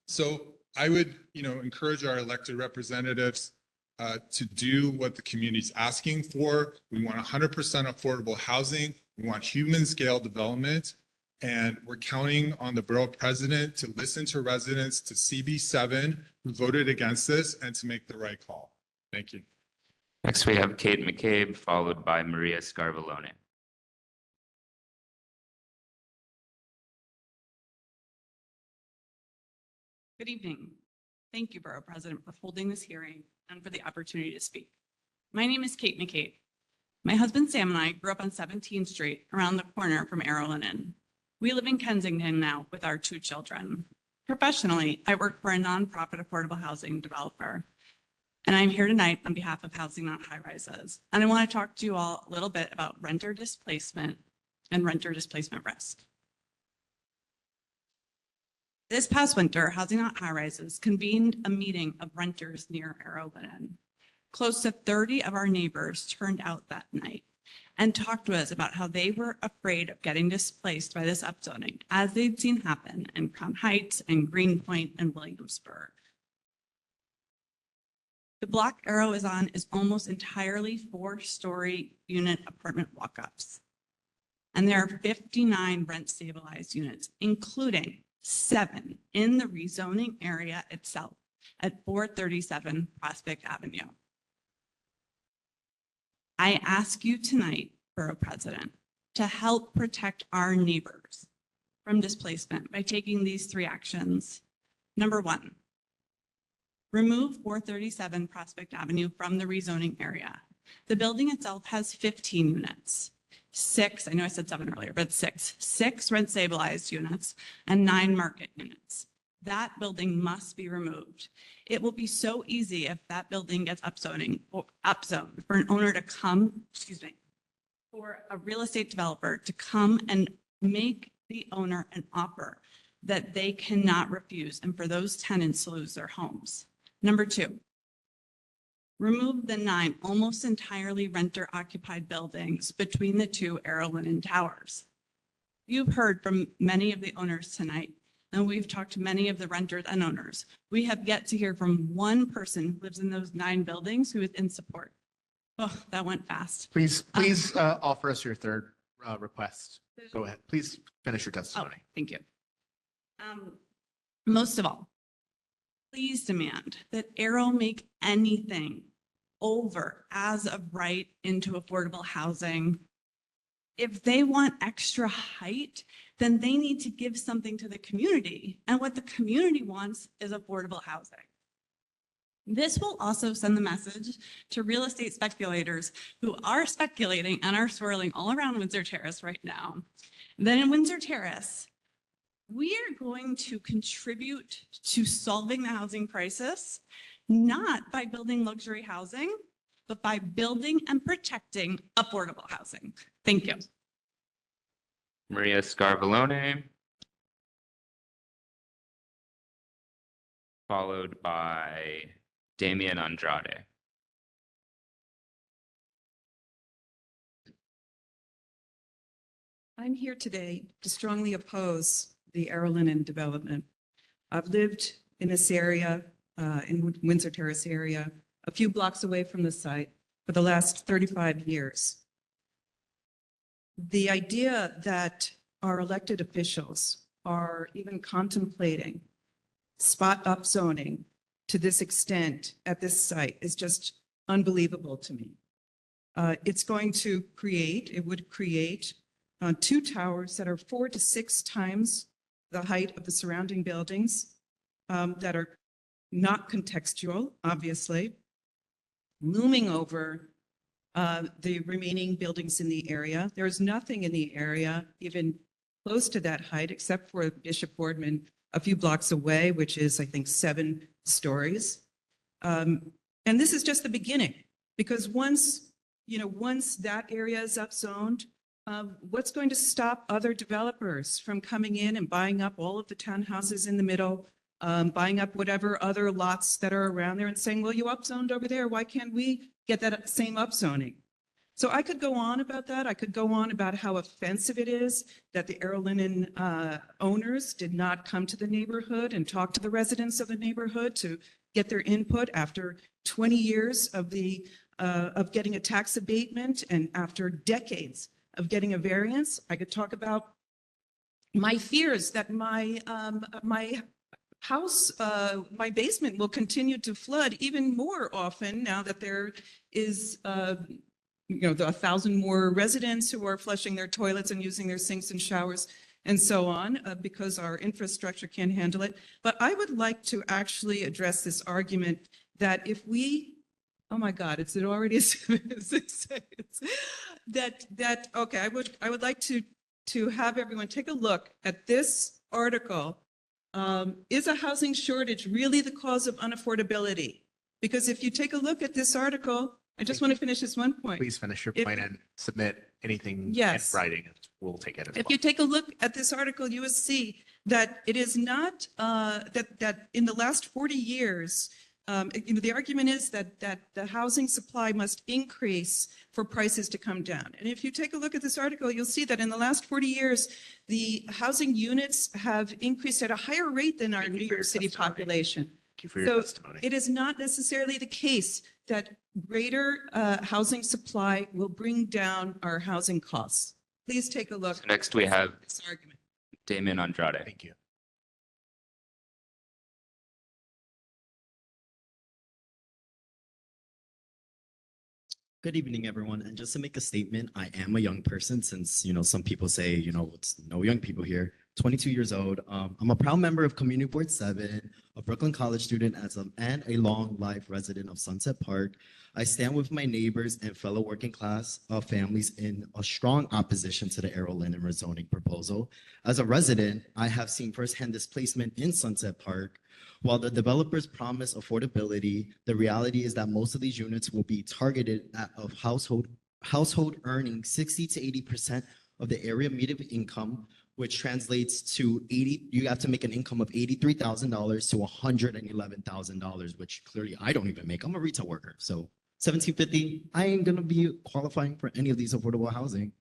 So I would, encourage our elected representatives to do what the community is asking for. We want 100% affordable housing. We want human scale development. And we're counting on the borough president to listen to residents, to CB7 who voted against this, and to make the right call. Thank you. Next, we have Kate McCabe, followed by Maria Scarvallone. Good evening. Thank you, Borough President, for holding this hearing and for the opportunity to speak. My name is Kate McCabe. My husband Sam and I grew up on 17th Street around the corner from Arrow Linen. We live in Kensington now with our 2 children. Professionally, I work for a nonprofit affordable housing developer, and I'm here tonight on behalf of Housing Not High Rises. And I want to talk to you all a little bit about renter displacement and renter displacement risk. This past winter, Housing Not High Rises convened a meeting of renters near Arrow Linen. Close to 30 of our neighbors turned out that night and talked to us about how they were afraid of getting displaced by this upzoning, as they'd seen happen in Crown Heights and Greenpoint and Williamsburg. The block Arrow is on is almost entirely 4-story unit apartment walk-ups. And there are 59 rent stabilized units, including 7 in the rezoning area itself at 437 Prospect Avenue. I ask you tonight, Borough President, to help protect our neighbors from displacement by taking these 3 actions. Number 1, remove 437 Prospect Avenue from the rezoning area. The building itself has 15 units. 6, I know I said 7 earlier, but 6 rent stabilized units and 9 market units. That building must be removed. It will be so easy if that building gets upzoned for an owner to come, for a real estate developer to come and make the owner an offer that they cannot refuse, and for those tenants to lose their homes. Number 2, remove the 9 almost entirely renter occupied buildings between the 2 Arrow Linen towers. You've heard from many of the owners tonight, and we've talked to many of the renters and owners. We have yet to hear from one person who lives in those 9 buildings who is in support. Oh, that went fast. Please offer us your third request. Go ahead. Please finish your testimony. Thank you. Most of all, please demand that Arrow make anything over as of right into affordable housing If they want extra height, then they need to give something to the community. And what the community wants is affordable housing. This will also send the message to real estate speculators who are speculating and are swirling all around Windsor Terrace right now. Then in Windsor Terrace, we are going to contribute to solving the housing crisis, not by building luxury housing, but by building and protecting affordable housing. Thank you. Maria Scarvallone, followed by Damian Andrade. I'm here today to strongly oppose the Arrow-Lennon development. I've lived in this area, in Windsor Terrace area, a few blocks away from the site for the last 35 years. The idea that our elected officials are even contemplating spot upzoning to this extent at this site is just unbelievable to me. It would create 2 towers that are 4 to 6 times the height of the surrounding buildings that are not contextual, obviously, looming over the remaining buildings in the area. There is nothing in the area even close to that height except for Bishop Boardman a few blocks away, which is, I think, 7 stories. And this is just the beginning, because once that area is upzoned, what's going to stop other developers from coming in and buying up all of the townhouses in the middle, buying up whatever other lots that are around there and saying, well, you upzoned over there, why can't we get that same upzoning? So I could go on about that. I could go on about how offensive it is that the Arrow-Lennon owners did not come to the neighborhood and talk to the residents of the neighborhood to get their input after 20 years of getting a tax abatement and after decades of getting a variance. I could talk about my fears that my house, my basement will continue to flood even more often now that there is, the 1,000 more residents who are flushing their toilets and using their sinks and showers and so on, because our infrastructure can't handle it. But I would like to actually address this argument that if we, oh my God, it already is 6 seconds. Okay, I would like to have everyone take a look at this article. Is a housing shortage really the cause of unaffordability? Because if you take a look at this article, I just want to finish this one point. Please finish your point and submit anything in writing. We'll take it as If well. you take a look at this article, you will see that it is not, that in the last 40 years, the argument is that the housing supply must increase for prices to come down. And if you take a look at this article, you'll see that in the last 40 years, the housing units have increased at a higher rate than our New York City population. Thank you for your So testimony. it is not necessarily the case that greater housing supply will bring down our housing costs. Please take a look. Next, we have This argument. Damian Andrade. Thank you. Good evening, everyone. And just to make a statement, I am a young person since, some people say, it's no young people here. 22 years old. I'm a proud member of Community Board 7, a Brooklyn College student and a long life resident of Sunset Park. I stand with my neighbors and fellow working class families in a strong opposition to the Arrow-Lennon rezoning proposal. As a resident, I have seen firsthand displacement in Sunset Park. While the developers promise affordability, the reality is that most of these units will be targeted at household earning 60 to 80% of the area median income, which translates to you have to make an income of $83,000 to $111,000, which clearly I don't even make. I'm a retail worker. So $1,750, I ain't gonna be qualifying for any of these affordable housing.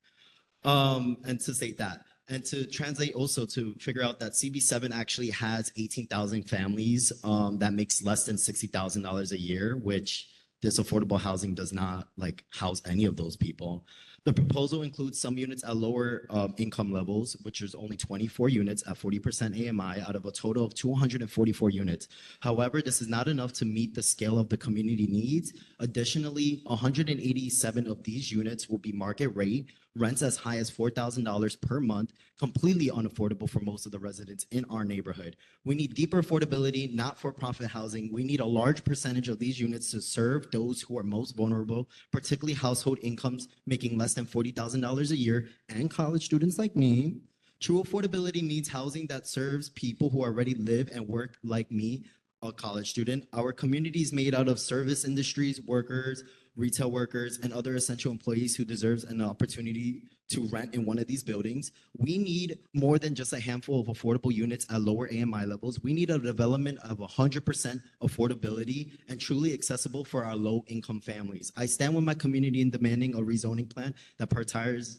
And to state that. And to translate also to figure out that CB7 actually has 18,000 families that makes less than $60,000 a year, which this affordable housing does not like house any of those people. The proposal includes some units at lower income levels, which is only 24 units at 40% AMI out of a total of 244 units. However, this is not enough to meet the scale of the community needs. Additionally, 187 of these units will be market rate, rents as high as $4,000 per month, completely unaffordable for most of the residents in our neighborhood. We need deeper affordability, not for-profit housing. We need a large percentage of these units to serve those who are most vulnerable, particularly household incomes making less than $40,000 a year and college students like me. True affordability means housing that serves people who already live and work like me, a college student. Our community is made out of service industries, workers, retail workers, and other essential employees who deserves an opportunity to rent in one of these buildings. We need more than just a handful of affordable units at lower AMI levels. We need a development of 100% affordability and truly accessible for our low-income families. I stand with my community in demanding a rezoning plan that prioritize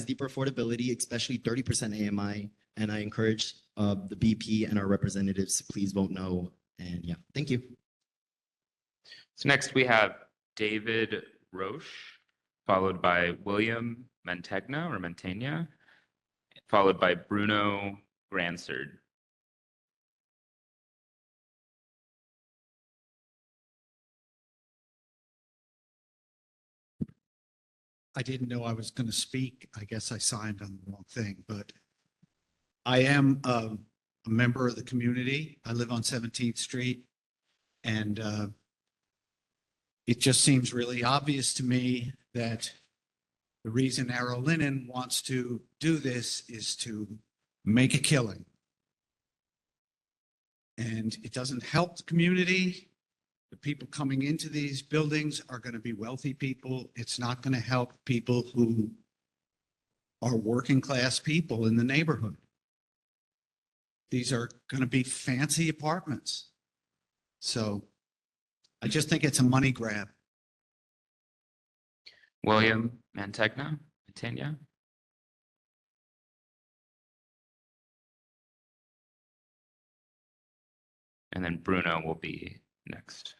deeper affordability, especially 30% AMI, and I encourage the BP and our representatives to please vote no. And yeah, thank you. So next we have David Roche, followed by William Mantegna, followed by Bruno Gransard. I didn't know I was going to speak. I guess I signed on the wrong thing, but I am a member of the community. I live on 17th Street, and it just seems really obvious to me that the reason Arrow Linen wants to do this is to make a killing. And it doesn't help the community. The people coming into these buildings are going to be wealthy people. It's not going to help people who are working class people in the neighborhood. These are going to be fancy apartments. So I just think it's a money grab. William Mantegna. And then Bruno will be next.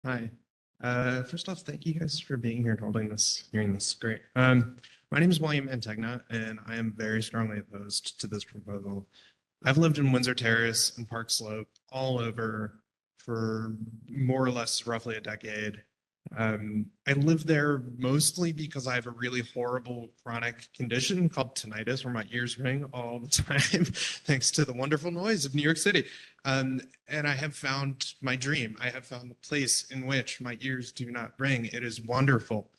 Hi. First off, thank you guys for being here and holding this hearing. This is great. My name is William Mantegna, and I am very strongly opposed to this proposal. I've lived in Windsor Terrace and Park Slope all over for more or less roughly a decade. I live there mostly because I have a really horrible chronic condition called tinnitus, where my ears ring all the time, thanks to the wonderful noise of New York City. And I have found my dream. I have found the place in which my ears do not ring. It is wonderful.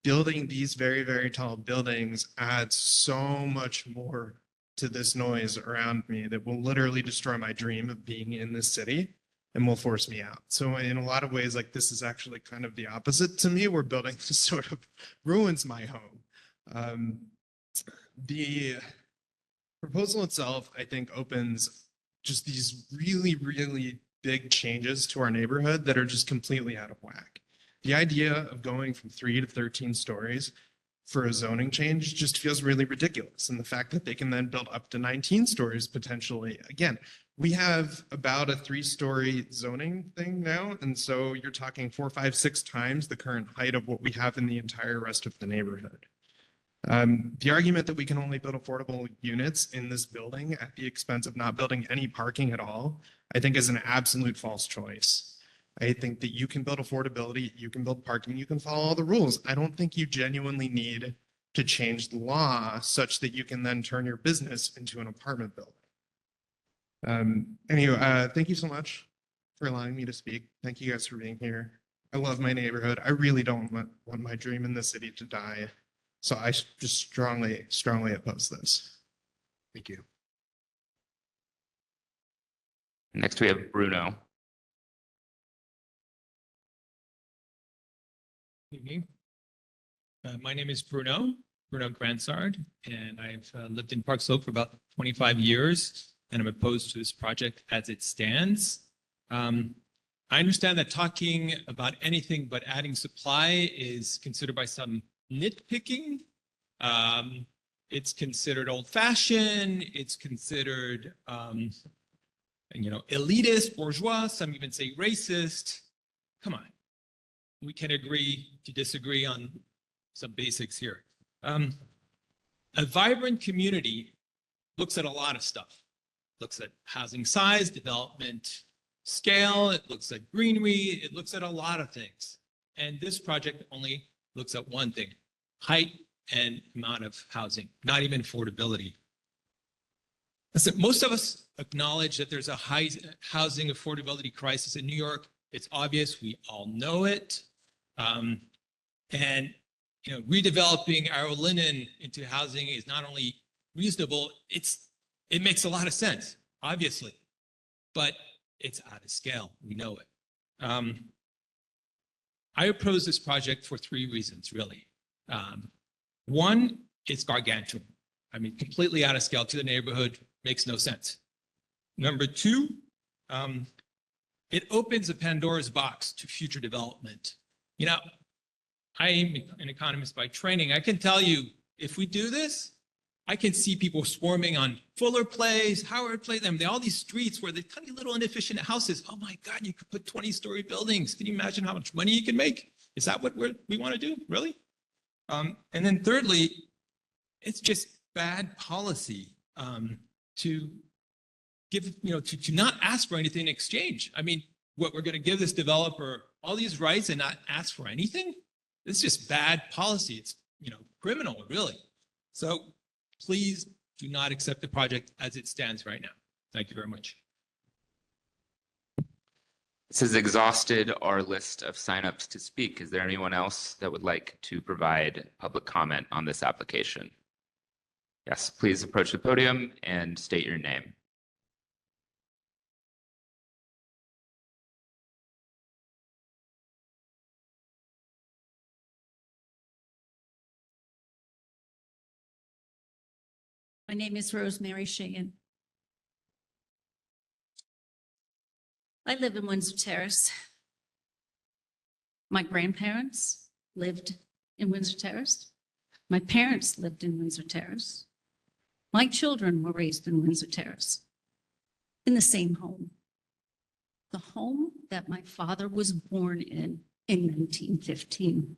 Building these very, very tall buildings adds so much more to this noise around me that will literally destroy my dream of being in this city and will force me out. So in a lot of ways, like, this is actually kind of the opposite to me, where building just sort of ruins my home. The proposal itself, I think, opens just these really, really big changes to our neighborhood that are just completely out of whack. The idea of going from 3 to 13 stories for a zoning change just feels really ridiculous. And the fact that they can then build up to 19 stories potentially, again, we have about a 3-story zoning thing now. And so you're talking 4, 5, 6 times the current height of what we have in the entire rest of the neighborhood. The argument that we can only build affordable units in this building at the expense of not building any parking at all, I think is an absolute false choice. I think that you can build affordability, you can build parking, you can follow all the rules. I don't think you genuinely need to change the law such that you can then turn your business into an apartment building. Anyway, thank you so much for allowing me to speak. Thank you guys for being here. I love my neighborhood. I really don't want my dream in the city to die. So I just strongly, strongly oppose this. Thank you. Next we have Bruno. Good evening. My name is Bruno Gransard, and I've lived in Park Slope for about 25 years, and I'm opposed to this project as it stands. I understand that talking about anything but adding supply is considered by some nitpicking, It's considered old fashioned. It's considered, elitist, bourgeois. Some even say racist. Come on. We can agree to disagree on some basics here. A vibrant community looks at a lot of stuff. Looks at housing size, development scale, it looks at greenery, it looks at a lot of things. And this project only looks at one thing, height and amount of housing, not even affordability. Listen, most of us acknowledge that there's a high housing affordability crisis in New York. It's obvious, we all know it. Redeveloping our linen into housing is not only reasonable, it makes a lot of sense, obviously, but it's out of scale. We know it. I oppose this project for three reasons, really. One, it's gargantuan. I mean, completely out of scale to the neighborhood, makes no sense. Number two, it opens a Pandora's box to future development. I am an economist by training. I can tell you, if we do this, I can see people swarming on Fuller Place, Howard Place, all these streets where they're tiny little inefficient houses. Oh my God, you could put 20-story buildings. Can you imagine how much money you can make? Is that what we want to do, really? And then thirdly, it's just bad policy to give, to not ask for anything in exchange. I mean, what, we're going to give this developer all these rights and not ask for anything? It's just bad policy. It's, criminal, really. So please do not accept the project as it stands right now. Thank you very much. This has exhausted our list of signups to speak. Is there anyone else that would like to provide public comment on this application? Yes, please approach the podium and state your name. My name is Rosemary Sheehan. I live in Windsor Terrace. My grandparents lived in Windsor Terrace. My parents lived in Windsor Terrace. My children were raised in Windsor Terrace, in the same home. The home that my father was born in 1915.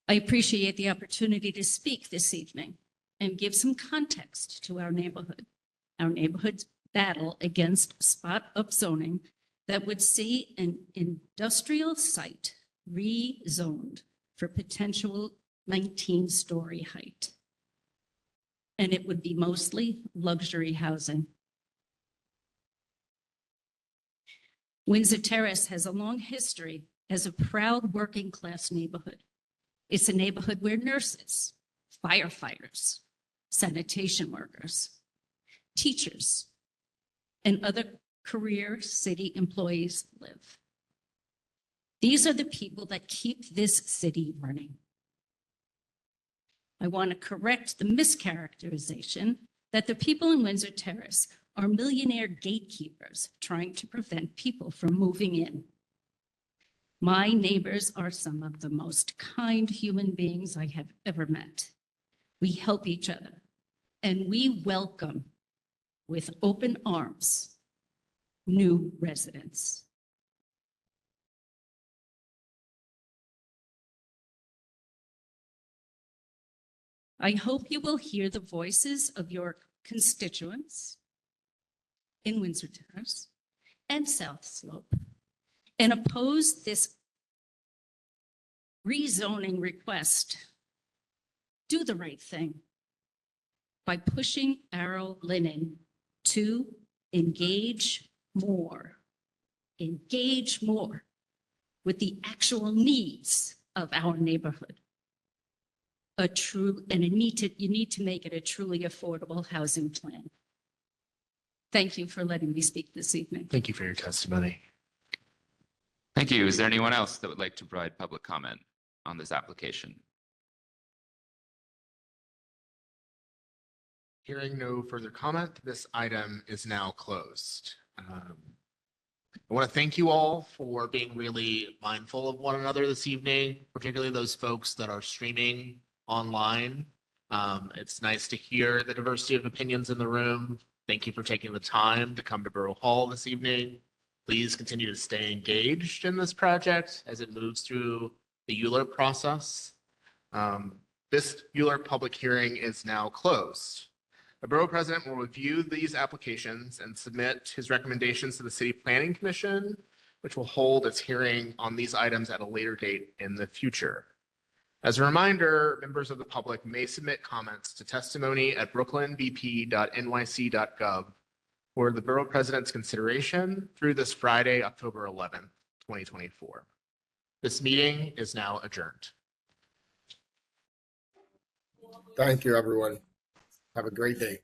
I appreciate the opportunity to speak this evening and give some context to our neighborhood's battle against spot upzoning that would see an industrial site rezoned for potential 19-story height. And it would be mostly luxury housing. Windsor Terrace has a long history as a proud working class neighborhood. It's a neighborhood where nurses, firefighters, sanitation workers, teachers, and other career city employees live. These are the people that keep this city running. I want to correct the mischaracterization that the people in Windsor Terrace are millionaire gatekeepers trying to prevent people from moving in. My neighbors are some of the most kind human beings I have ever met. We help each other, and we welcome with open arms new residents. I hope you will hear the voices of your constituents in Windsor Terrace and South Slope and oppose this rezoning request. Do the right thing by pushing Arrow Linen to engage more with the actual needs of our neighborhood. You need to make it a truly affordable housing plan. Thank you for letting me speak this evening. Thank you for your testimony. Thank you. Is there anyone else that would like to provide public comment on this application? Hearing no further comment, this item is now closed. I want to thank you all for being really mindful of one another this evening, particularly those folks that are streaming online. It's nice to hear the diversity of opinions in the room. Thank you for taking the time to come to Borough Hall this evening. Please continue to stay engaged in this project as it moves through the ULURP process. This ULURP public hearing is now closed. The Borough President will review these applications and submit his recommendations to the City Planning Commission, which will hold its hearing on these items at a later date in the future. As a reminder, members of the public may submit comments to testimony@brooklynbp.nyc.gov for the Borough President's consideration through this Friday, October 11th, 2024. This meeting is now adjourned. Thank you, everyone. Have a great day.